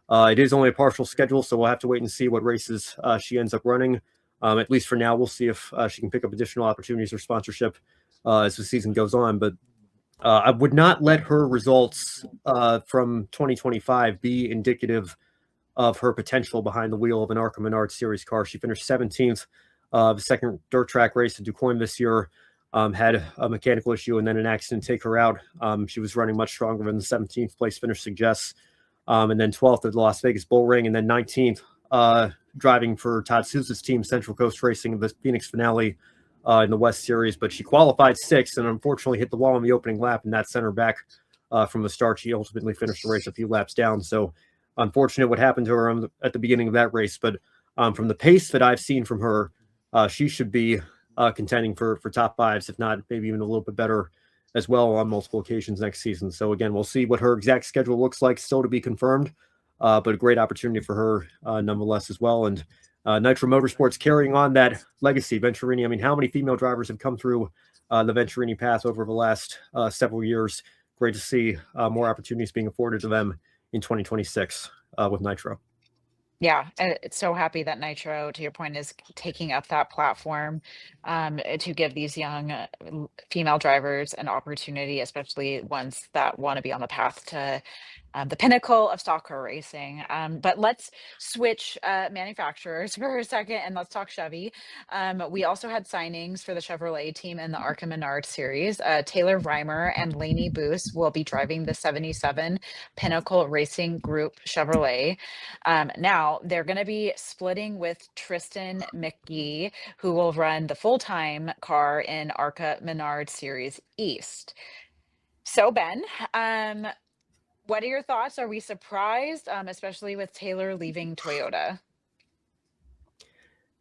It is only a partial schedule, so we'll have to wait and see what races she ends up running. At least for now, we'll see if she can pick up additional opportunities or sponsorship as the season goes on. But I would not let her results from 2025 be indicative of her potential behind the wheel of an ARCA Menards Series car. She finished 17th, the second dirt track race at DuQuoin this year. Had a mechanical issue and then an accident take her out. She was running much stronger than the 17th place finish suggests. And then 12th at the Las Vegas Bull Ring, and then 19th driving for Todd Sousa's team, Central Coast Racing, the Phoenix finale in the West Series. But she qualified 6th and unfortunately hit the wall on the opening lap, and that sent her back from the start. She ultimately finished the race a few laps down. So unfortunate what happened to her at the beginning of that race. But from the pace that I've seen from her, she should be contending for top 5s, if not maybe even a little bit better as well on multiple occasions next season. So again, we'll see what her exact schedule looks like, still to be confirmed, but a great opportunity for her nonetheless as well. And Nitro Motorsports carrying on that legacy. Venturini, I mean, how many female drivers have come through the Venturini path over the last several years? Great to see more opportunities being afforded to them in 2026 with Nitro. Yeah, it's so happy that Nitro, to your point, is taking up that platform to give these young female drivers an opportunity, especially ones that want to be on the path to the pinnacle of stock car racing. But let's switch manufacturers for a second and let's talk Chevy. We also had signings for the Chevrolet team in the ARCA Menards Series. Taylor Reimer and Lainey Boos will be driving the 77 Pinnacle Racing Group Chevrolet. Now, they're going to be splitting with Tristan McGee, who will run the full-time car in ARCA Menards Series East. So, Ben, what are your thoughts? Are we surprised, especially with Taylor leaving Toyota?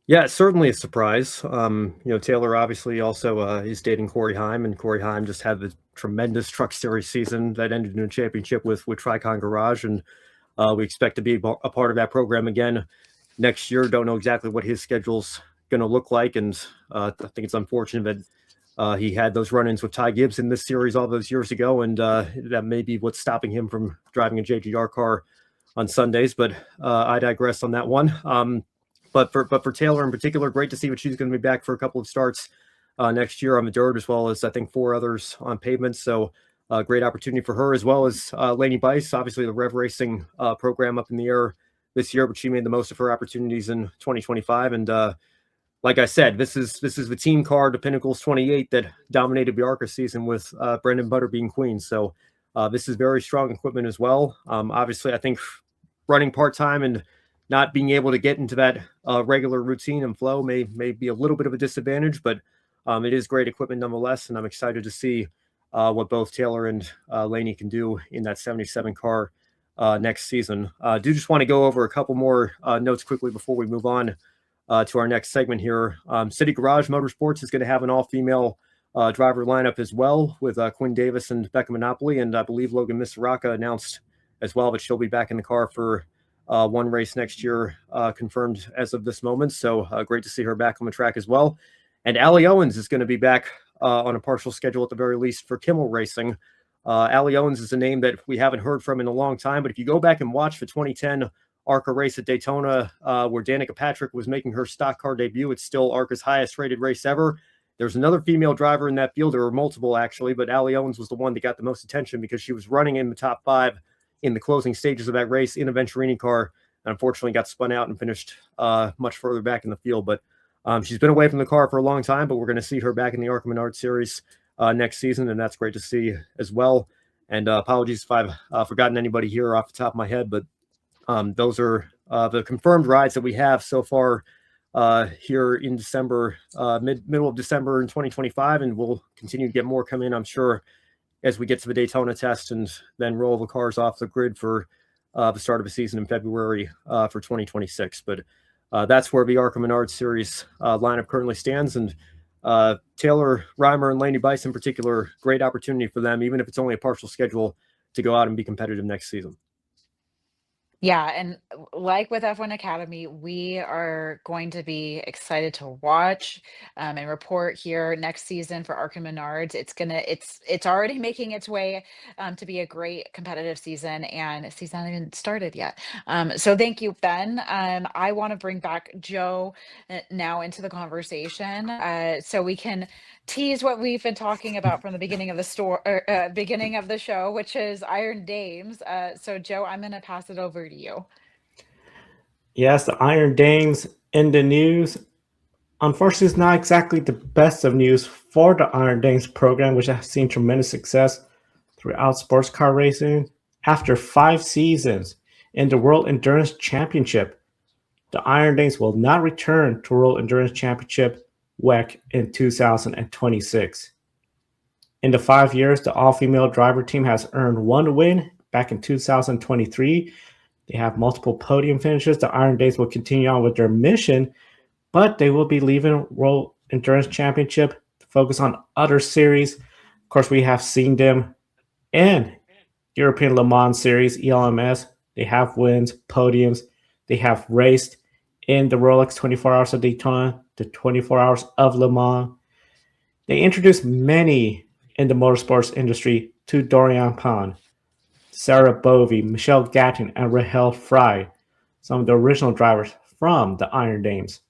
Yeah, it's certainly a surprise. Taylor obviously also is dating Corey Heim, and Corey Heim just had the tremendous Truck Series season that ended in a championship with Tricon Garage, and we expect to be a part of that program again next year. Don't know exactly what his schedule's going to look like, and I think it's unfortunate that he had those run-ins with Ty Gibbs in this series all those years ago, and that may be what's stopping him from driving a JGR car on Sundays. But I digress on that one. But for Taylor in particular, great to see what she's going to be back for a couple of starts next year on the dirt, as well as I think 4 others on pavement. So great opportunity for her, as well as Lainey Bice, obviously the Rev Racing program up in the air this year, but she made the most of her opportunities in 2025. And like I said, this is the team car to Pinnacles 28 that dominated the ARCA season with Brendan Butter being queen. So this is very strong equipment as well. Obviously, I think running part-time and not being able to get into that regular routine and flow may be a little bit of a disadvantage, but it is great equipment nonetheless. And I'm excited to see what both Taylor and Lainey can do in that 77 car next season. Do just want to go over a couple more notes quickly before we move on to our next segment here. City Garage Motorsports is going to have an all-female driver lineup as well, with Quinn Davis and Becca Monopoly, and I believe Logan Misaraka announced as well that she'll be back in the car for one race next year confirmed as of this moment. So great to see her back on the track as well. And Allie Owens is going to be back on a partial schedule at the very least for Kimmel Racing. Allie Owens is a name that we haven't heard from in a long time, but if you go back and watch the 2010 ARCA race at Daytona, where Danica Patrick was making her stock car debut, it's still ARCA's highest rated race ever. There's another female driver in that field. There were multiple, actually, but Allie Owens was the one that got the most attention because she was running in the top 5 in the closing stages of that race in a Venturini car, and unfortunately got spun out and finished much further back in the field. But she's been away from the car for a long time, but we're going to see her back in the ARCA Menards Series next season, and that's great to see as well. And apologies if I've forgotten anybody here off the top of my head, but those are the confirmed rides that we have so far here in December, middle of December in 2025, and we'll continue to get more come in, I'm sure, as we get to the Daytona test and then roll the cars off the grid for the start of the season in February for 2026. But that's where the ARCA Menards Series lineup currently stands. And Taylor Reimer and Laney Bice in particular, great opportunity for them, even if it's only a partial schedule, to go out and be competitive next season. Yeah, and like with F1 Academy, we are going to be excited to watch and report here next season for ARCA Menards. It's already making its way to be a great competitive season, and the season hasn't even started yet. So thank you, Ben. I want to bring back Joe now into the conversation, so we can tease what we've been talking about from the beginning of the beginning of the show, which is Iron Dames. So Joe, I'm going to pass it over to you. Yes, the Iron Dames in the news. Unfortunately, it's not exactly the best of news for the Iron Dames program, which has seen tremendous success throughout sports car racing. After 5 seasons in the World Endurance Championship, the Iron Dames will not return to World Endurance Championship WEC in 2026. In the 5 years, the all-female driver team has earned 1 win back in 2023. They have multiple podium finishes. The Iron Dames will continue on with their mission, but they will be leaving World Endurance Championship to focus on other series. Of course, we have seen them in European Le Mans Series, ELMS. They have wins, podiums. They have raced in the Rolex 24 Hours of Daytona, the 24 Hours of Le Mans. They introduced many in the motorsports industry to Doriane Pin, Sarah Bovey, Michelle Gatton, and Rahel Fry, some of the original drivers from the Iron Dames.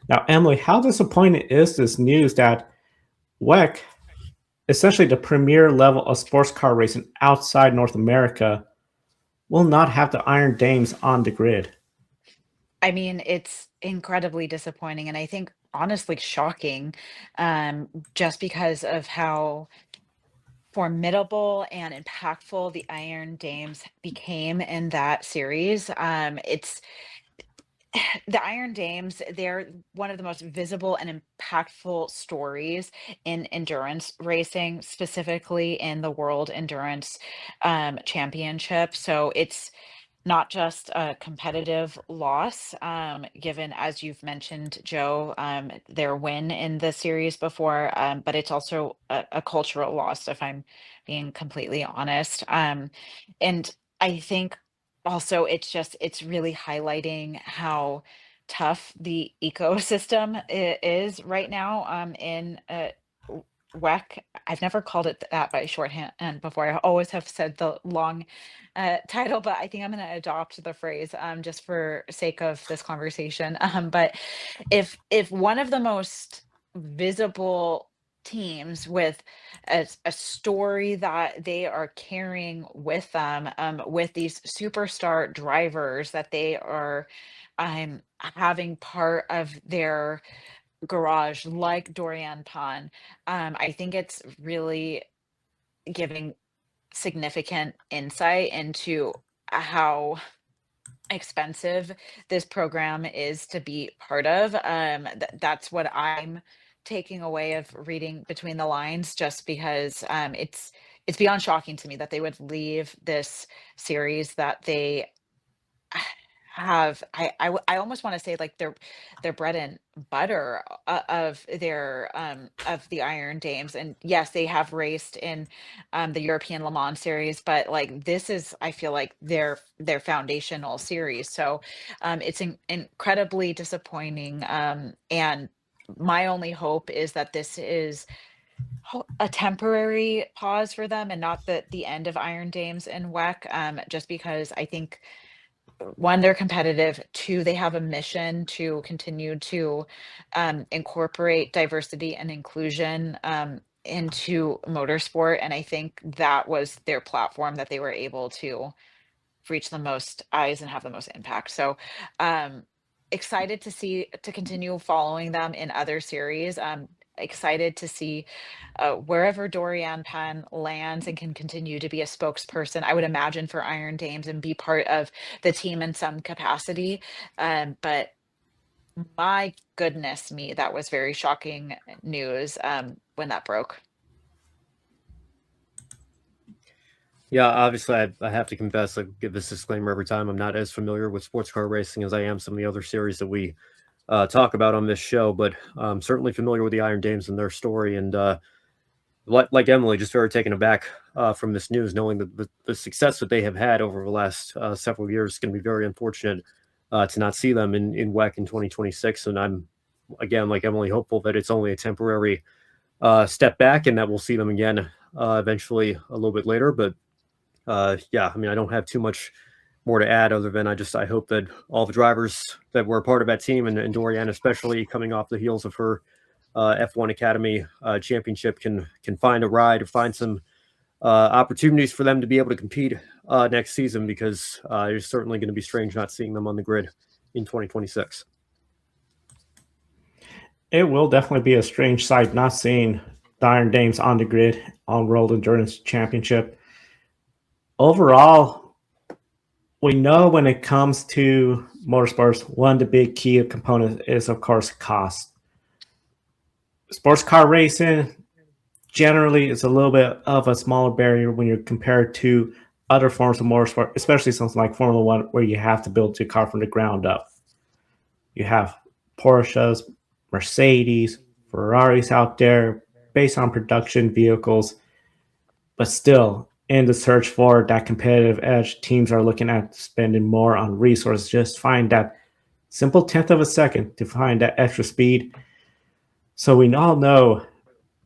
Now, Emily, how disappointing is this news that WEC, essentially the premier level of sports car racing outside North America, will not have the Iron Dames on the grid? I mean, it's incredibly disappointing, and I think honestly shocking, just because of how formidable and impactful the Iron Dames became in that series. It's the Iron Dames, they're one of the most visible and impactful stories in endurance racing, specifically in the World Endurance Championship. So it's not just a competitive loss, given, as you've mentioned, Joe, their win in the series before, but it's also a cultural loss, if I'm being completely honest. And I think also it's really highlighting how tough the ecosystem is right now in WEC. I've never called it that by shorthand before. I always have said the long title, but I think I'm going to adopt the phrase just for sake of this conversation. But if one of the most visible teams with a story that they are carrying with them, with these superstar drivers that they are having part of their garage, like Doriane Pin, I think it's really giving significant insight into how expensive this program is to be part of. That's what I'm taking away of reading between the lines, just because it's beyond shocking to me that they would leave this series that they have I almost want to say like their bread and butter of the Iron Dames. And yes, they have raced in the European Le Mans series, but like this is, I feel like their foundational series. So it's incredibly disappointing. And my only hope is that this is a temporary pause for them and not the end of Iron Dames and WEC, just because I think one, they're competitive. Two, they have a mission to continue to incorporate diversity and inclusion into motorsport. And I think that was their platform that they were able to reach the most eyes and have the most impact. So excited to continue following them in other series. Excited to see wherever Doriane Pin lands and can continue to be a spokesperson, I would imagine, for Iron Dames and be part of the team in some capacity. But my goodness me, that was very shocking news when that broke. Yeah, obviously, I have to confess, I give this disclaimer every time. I'm not as familiar with sports car racing as I am some of the other series that we talk about on this show, but I'm certainly familiar with the Iron Dames and their story. And like Emily, just very taken aback from this news, knowing that the success that they have had over the last several years is going to be very unfortunate to not see them in WEC in 2026. And I'm, again, like Emily, hopeful that it's only a temporary step back and that we'll see them again eventually a little bit later. But yeah, I mean, I don't have too much more to add other than I hope that all the drivers that were a part of that team, and Doriane especially, coming off the heels of her F1 Academy championship, can find a ride or find some opportunities for them to be able to compete next season, because it's certainly going to be strange not seeing them on the grid in 2026. It will definitely be a strange sight not seeing the Iron Dames on the grid on World Endurance Championship. Overall, we know when it comes to motorsports, one of the big key components is, of course, cost. Sports car racing generally is a little bit of a smaller barrier when you're compared to other forms of motorsport, especially something like Formula One, where you have to build your car from the ground up. You have Porsches, Mercedes, Ferraris out there based on production vehicles, but still, in the search for that competitive edge, teams are looking at spending more on resources, just find that simple tenth of a second to find that extra speed. So we all know,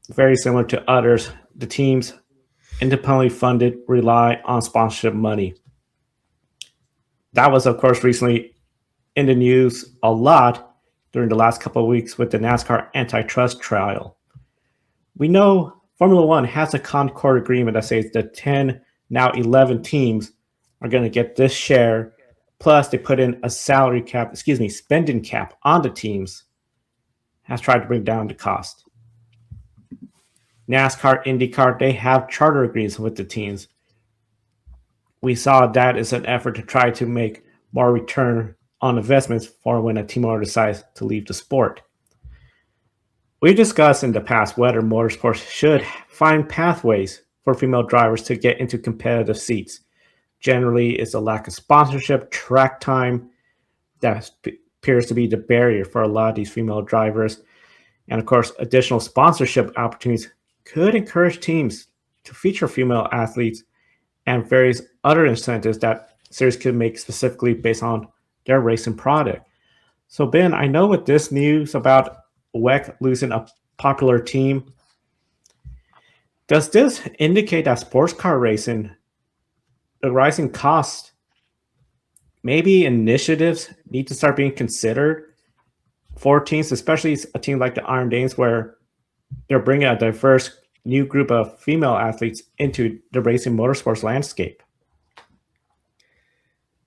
very similar to others, the teams independently funded rely on sponsorship money. That was, of course, recently in the news a lot during the last couple of weeks with the NASCAR antitrust trial. We know Formula One has a Concord agreement that says the 10, now 11 teams are going to get this share. Plus, they put in a spending cap on the teams, has tried to bring down the cost. NASCAR, IndyCar, they have charter agreements with the teams. We saw that as an effort to try to make more return on investments for when a team owner decides to leave the sport. We discussed in the past whether motorsports should find pathways for female drivers to get into competitive seats. Generally, it's a lack of sponsorship, track time that appears to be the barrier for a lot of these female drivers. And of course, additional sponsorship opportunities could encourage teams to feature female athletes, and various other incentives that series could make specifically based on their racing product. So Ben, I know with this news about WEC losing a popular team, does this indicate that sports car racing, the rising costs, maybe initiatives need to start being considered for teams, especially a team like the Iron Dames, where they're bringing a diverse new group of female athletes into the racing motorsports landscape?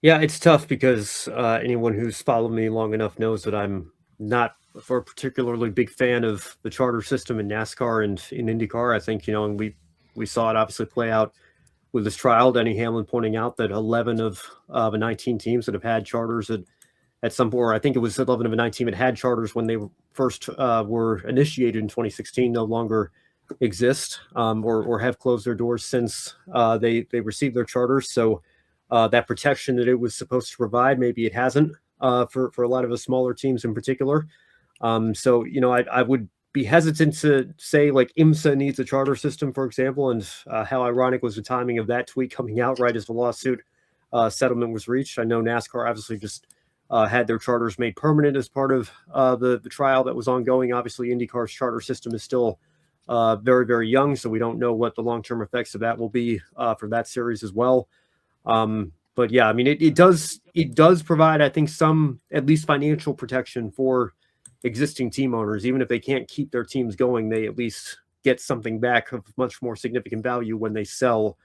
Yeah, it's tough because anyone who's followed me long enough knows that I'm not a particularly big fan of the charter system in NASCAR and in IndyCar. I think, and we saw it obviously play out with this trial. Denny Hamlin pointing out that 11 of the 19 teams that have had charters at some point, or I think it was 11 of the 19 that had charters when they first were initiated in 2016, no longer exist or have closed their doors since they received their charters. So that protection that it was supposed to provide. Maybe it hasn't for a lot of the smaller teams in particular. So, I would be hesitant to say like IMSA needs a charter system, for example, and how ironic was the timing of that tweet coming out right as the lawsuit settlement was reached. I know NASCAR obviously just had their charters made permanent as part of the trial that was ongoing. Obviously, IndyCar's charter system is still very, very young, so we don't know what the long-term effects of that will be for that series as well. But yeah, I mean, it does provide, I think, some at least financial protection for existing team owners. Even if they can't keep their teams going, they at least get something back of much more significant value when they sell,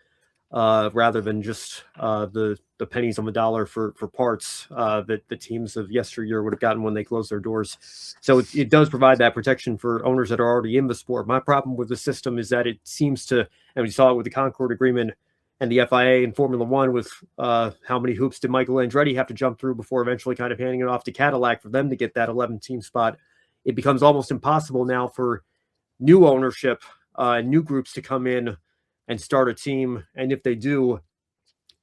rather than just the pennies on the dollar for parts that the teams of yesteryear would have gotten when they closed their doors. So it does provide that protection for owners that are already in the sport. My problem with the system is that it seems to, and we saw it with the Concord Agreement and the FIA and Formula One, with how many hoops did Michael Andretti have to jump through before eventually kind of handing it off to Cadillac for them to get that 11-team spot. It becomes almost impossible now for new ownership and new groups to come in and start a team. And if they do,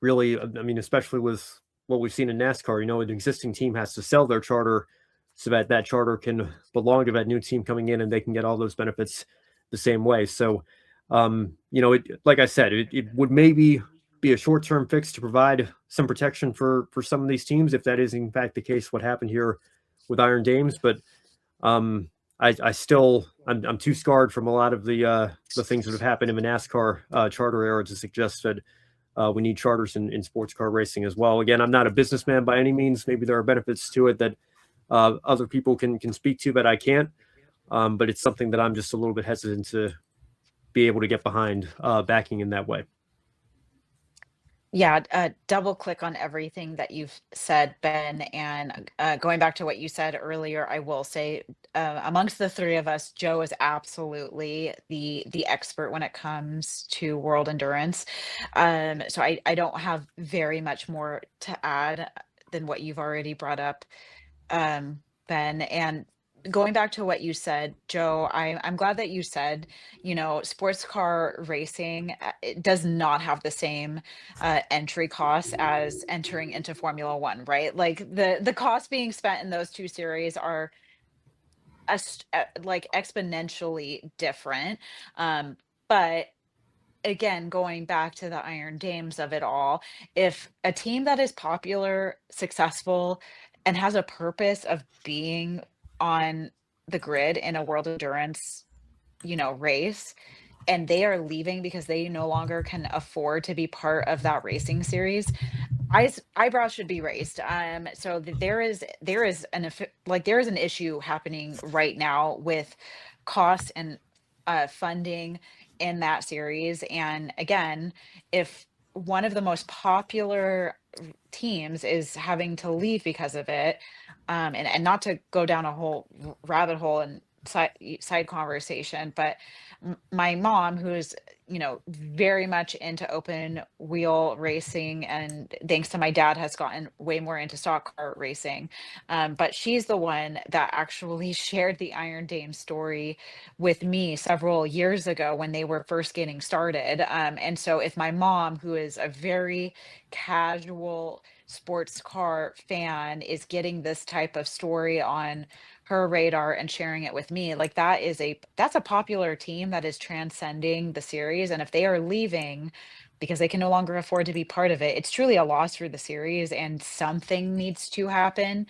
really, I mean, especially with what we've seen in NASCAR, an existing team has to sell their charter so that that charter can belong to that new team coming in and they can get all those benefits the same way. So, like I said, it would maybe be a short-term fix to provide some protection for some of these teams, if that is in fact the case, what happened here with Iron Dames. But I'm too scarred from a lot of the things that have happened in the NASCAR charter era to suggest that we need charters in sports car racing as well. Again, I'm not a businessman by any means. Maybe there are benefits to it that other people can speak to, but I can't. But it's something that I'm just a little bit hesitant to be able to get behind backing in that way. Yeah, double click on everything that you've said, Ben. And going back to what you said earlier, I will say, amongst the three of us, Joe is absolutely the expert when it comes to world endurance. So I don't have very much more to add than what you've already brought up, Ben. And going back to what you said, Joe, I'm glad that you said, sports car racing, it does not have the same entry costs as entering into Formula One, right? Like the costs being spent in those two series are like exponentially different. But again, going back to the Iron Dames of it all, if a team that is popular, successful, and has a purpose of being on the grid in a world endurance, race, and they are leaving because they no longer can afford to be part of that racing series, eyebrows should be raised. So there is an issue happening right now with cost and funding in that series. And again, if one of the most popular teams is having to leave because of it, and not to go down a whole rabbit hole and side conversation, but my mom, who's very much into open wheel racing, and thanks to my dad has gotten way more into stock car racing, but she's the one that actually shared the Iron Dame story with me several years ago when they were first getting started. And so if my mom, who is a very casual sports car fan, is getting this type of story on her radar and sharing it with me, like that's a popular team that is transcending the series. And if they are leaving because they can no longer afford to be part of it, it's truly a loss for the series, and something needs to happen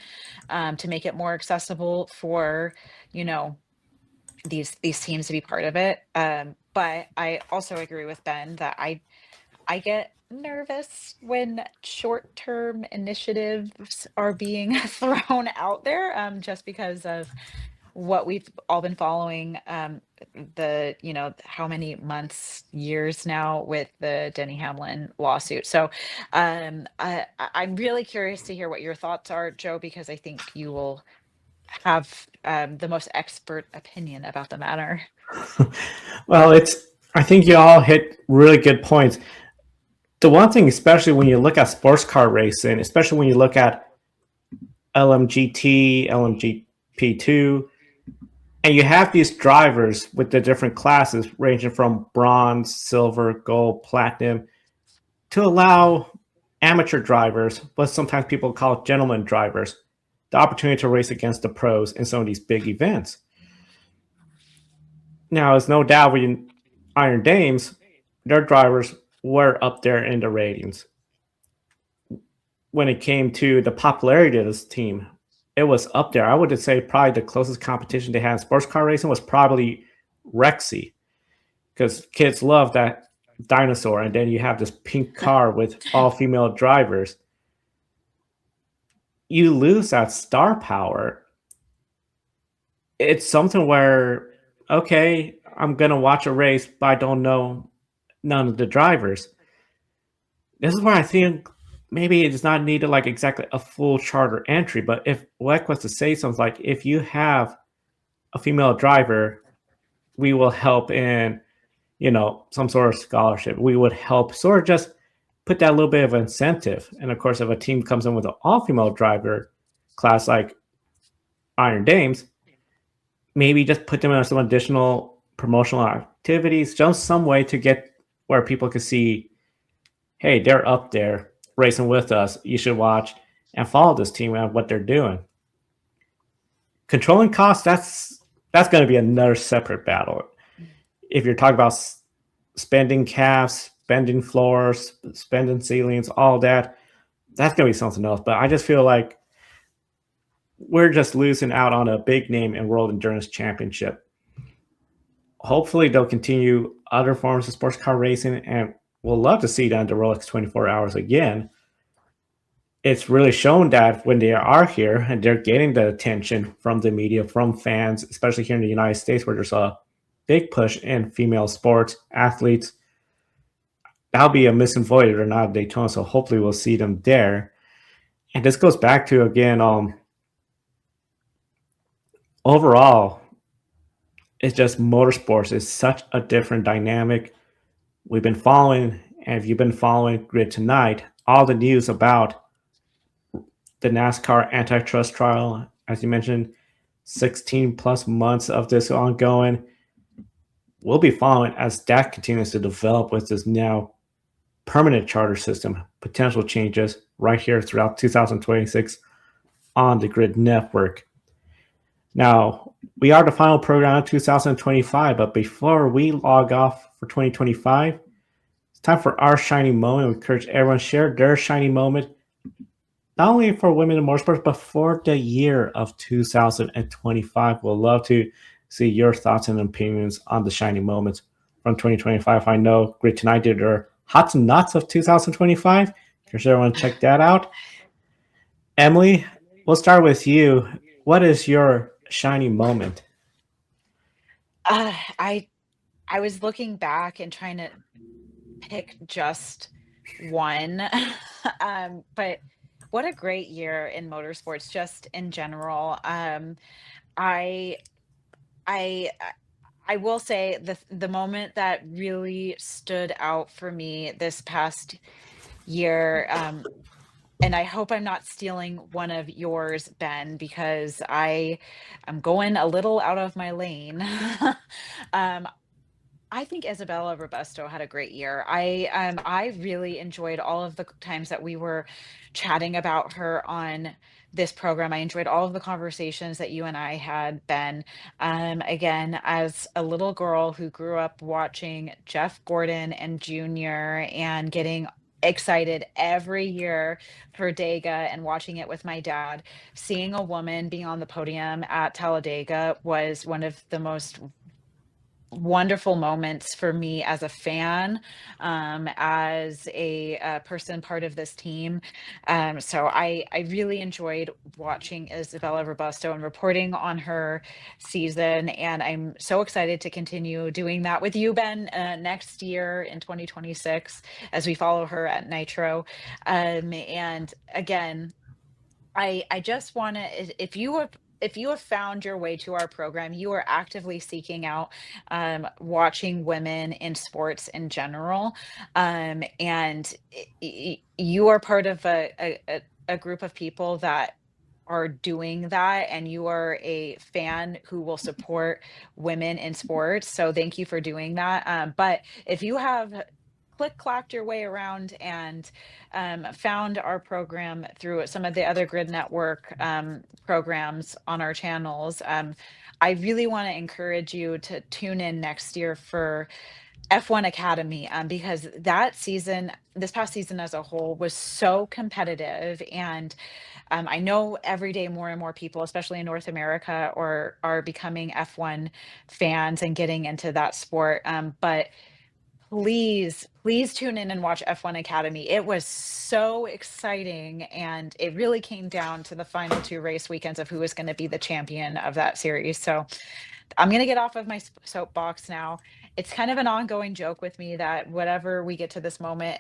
to make it more accessible for these teams to be part of it. But I also agree with Ben that I get nervous when short-term initiatives are being thrown out there, just because of what we've all been following, how many months, years now with the Denny Hamlin lawsuit. So I'm really curious to hear what your thoughts are, Joe, because I think you will have the most expert opinion about the matter. Well, I think you all hit really good points. The one thing, especially when you look at sports car racing, especially when you look at LMGT, LMGP2, and you have these drivers with the different classes ranging from bronze, silver, gold, platinum, to allow amateur drivers, but sometimes people call gentlemen drivers, the opportunity to race against the pros in some of these big events. Now, it's no doubt when Iron Dames, their drivers were up there in the ratings. When it came to the popularity of this team, it was up there. I would say probably the closest competition they had in sports car racing was probably Rexy, because kids love that dinosaur, and then you have this pink car with all female drivers. You lose that star power. It's something where, okay, I'm gonna watch a race, but I don't know none of the drivers. This is where I think maybe it's not needed like exactly a full charter entry, but if WEC was to say something like, if you have a female driver, we will help in, some sort of scholarship. We would help sort of just put that little bit of incentive. And of course, if a team comes in with an all-female driver class like Iron Dames, maybe just put them in some additional promotional activities, just some way to get where people can see, hey, they're up there racing with us. You should watch and follow this team and what they're doing. Controlling costs, that's going to be another separate battle. If you're talking about spending caps, spending floors, spending ceilings, all that, that's going to be something else. But I just feel like we're just losing out on a big name in World Endurance Championship. Hopefully they'll continue other forms of sports car racing, and we'll love to see that in the Rolex 24 Hours again. It's really shown that when they are here and they're getting the attention from the media, from fans, especially here in the United States, where there's a big push in female sports athletes, that'll be a missing void or not at Daytona. So hopefully we'll see them there. And this goes back to, again, overall, it's just motorsports is such a different dynamic. We've been following, and if you've been following Grid Tonight, all the news about the NASCAR antitrust trial, as you mentioned, 16 plus months of this ongoing. We'll be following as that continues to develop with this now permanent charter system, potential changes right here throughout 2026 on the Grid Network. Now, we are the final program of 2025, but before we log off for 2025, it's time for our shining moment. We encourage everyone to share their shining moment, not only for Women in Motorsport, but for the year of 2025. We'll love to see your thoughts and opinions on the shining moments from 2025. I know Grid Tonight did their Hots and Knots of 2025. Encourage everyone to check that out. Emily, we'll start with you. What is your shining moment? I was looking back and trying to pick just one, but what a great year in motorsports, just in general. I I will say the moment that really stood out for me this past year, and I hope I'm not stealing one of yours, Ben, because I am going a little out of my lane. um, I think Isabella Robusto had a great year. I really enjoyed all of the times that we were chatting about her on this program. I enjoyed all of the conversations that you and I had, Ben. Again, as a little girl who grew up watching Jeff Gordon and Junior and getting excited every year for Dega and watching it with my dad, seeing a woman being on the podium at Talladega was one of the most wonderful moments for me as a fan, as a person part of this team. So I really enjoyed watching Isabella Robusto and reporting on her season, and I'm so excited to continue doing that with you, Ben, next year in 2026 as we follow her at Nitro. And again, I just want to, if you have found your way to our program, you are actively seeking out watching women in sports in general, and you are part of a group of people that are doing that, and you are a fan who will support women in sports. So thank you for doing that. But if you have click-clacked your way around and found our program through some of the other Grid Network programs on our channels, I really want to encourage you to tune in next year for F1 Academy, because that season, this past season as a whole, was so competitive. And I know every day more and more people, especially in North America, are becoming F1 fans and getting into that sport. But please tune in and watch F1 Academy. It was so exciting, and it really came down to the final 2 race weekends of who was going to be the champion of that series. So I'm going to get off of my soapbox now. It's kind of an ongoing joke with me that whatever we get to this moment,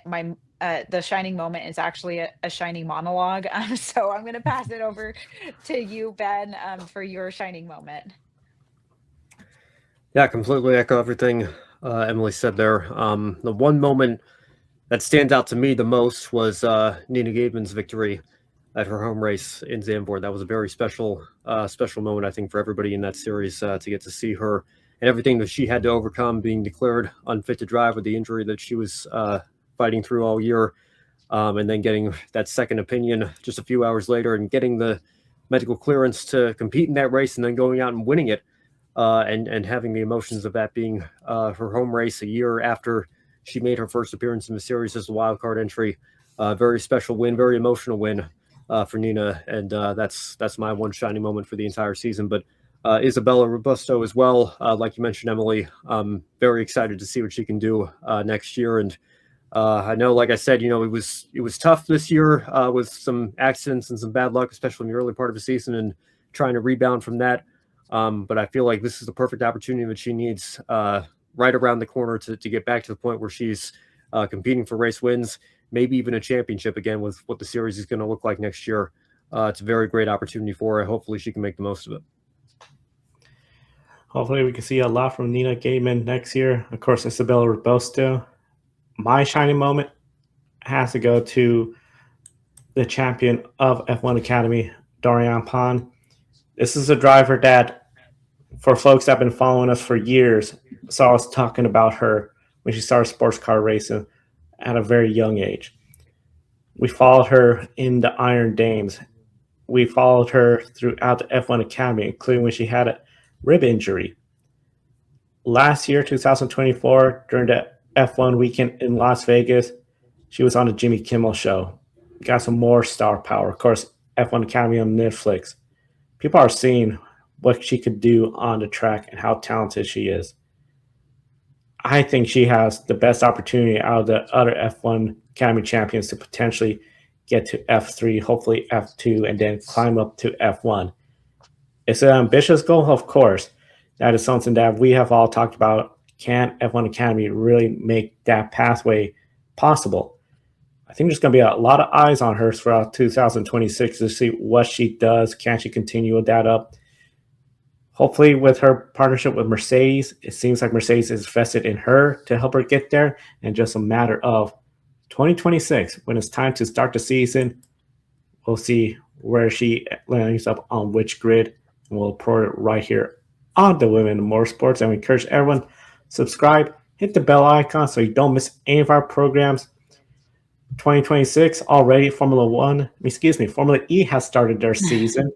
the shining moment is actually a shining monologue. So I'm going to pass it over to you, Ben, for your shining moment. Yeah, completely echo everything Emily said there. The one moment that stands out to me the most was Nina Gabeman's victory at her home race in Zandvoort. That was a very special moment, I think, for everybody in that series to get to see her and everything that she had to overcome, being declared unfit to drive with the injury that she was fighting through all year, and then getting that second opinion just a few hours later and getting the medical clearance to compete in that race and then going out and winning it, and having the emotions of that being her home race a year after she made her first appearance in the series as a wild card entry. Very special win, very emotional win for Nina, and that's my one shining moment for the entire season. But Isabella Robusto as well, like you mentioned, Emily, very excited to see what she can do next year. And I know, like I said, it was tough this year with some accidents and some bad luck, especially in the early part of the season, and trying to rebound from that. But I feel like this is the perfect opportunity that she needs right around the corner to get back to the point where she's competing for race wins, maybe even a championship again with what the series is going to look like next year. It's a very great opportunity for her. Hopefully she can make the most of it. Hopefully we can see a lot from Nina Gabeman next year. Of course, Isabella Robusto. My shining moment has to go to the champion of F1 Academy, Doriane Pin. This is a driver that, for folks that have been following us for years, saw us talking about her when she started sports car racing at a very young age. We followed her in the Iron Dames. We followed her throughout the F1 Academy, including when she had a rib injury. Last year, 2024, during the F1 weekend in Las Vegas, she was on the Jimmy Kimmel show. Got some more star power. Of course, F1 Academy on Netflix. People are seeing what she could do on the track and how talented she is. I think she has the best opportunity out of the other F1 Academy champions to potentially get to F3, hopefully F2, and then climb up to F1. It's an ambitious goal, of course. That is something that we have all talked about. Can F1 Academy really make that pathway possible? I think there's going to be a lot of eyes on her throughout 2026 to see what she does. Can she continue that up? Hopefully, with her partnership with Mercedes, it seems like Mercedes is vested in her to help her get there. And just a matter of 2026, when it's time to start the season, we'll see where she lands up on which grid. And we'll report it right here on the Women in Motorsports. And we encourage everyone, subscribe, hit the bell icon so you don't miss any of our programs. 2026 already, Formula E has started their season.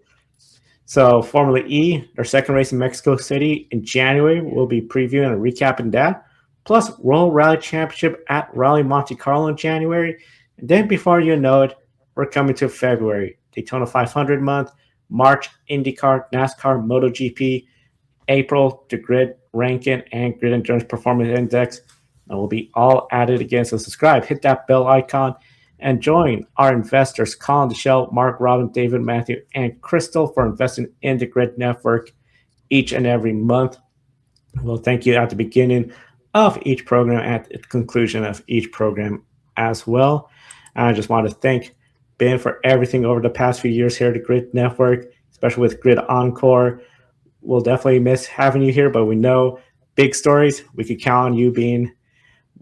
So Formula E, their second race in Mexico City in January, we'll be previewing and recapping that. Plus World Rally Championship at Rally Monte Carlo in January. And then before you know it, we're coming to February. Daytona 500 month, March, IndyCar, NASCAR, MotoGP, April, the Grid Ranking and Grid Endurance Performance Index. And we'll be all added again. So subscribe, hit that bell icon, and join our investors, Colin Deschelle, Mark, Robin, David, Matthew, and Crystal, for investing in the Grid Network each and every month. We'll thank you at the beginning of each program, at the conclusion of each program as well. And I just want to thank Ben for everything over the past few years here at the Grid Network, especially with Grid Encore. We'll definitely miss having you here, but we know big stories. We could count on you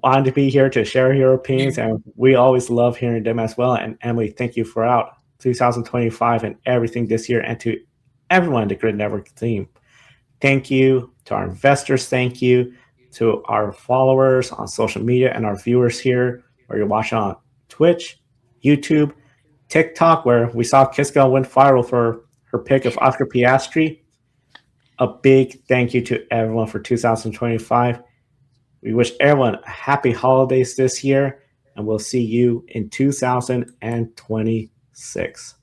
wanting to be here to share your opinions, and we always love hearing them as well. And Emily, thank you throughout 2025 and everything this year, and to everyone in the Grid Network team. Thank you to our investors. Thank you to our followers on social media and our viewers here, where you're watching on Twitch, YouTube, TikTok, where we saw Kiska went viral for her pick of Oscar Piastri. A big thank you to everyone for 2025. We wish everyone happy holidays this year, and we'll see you in 2026.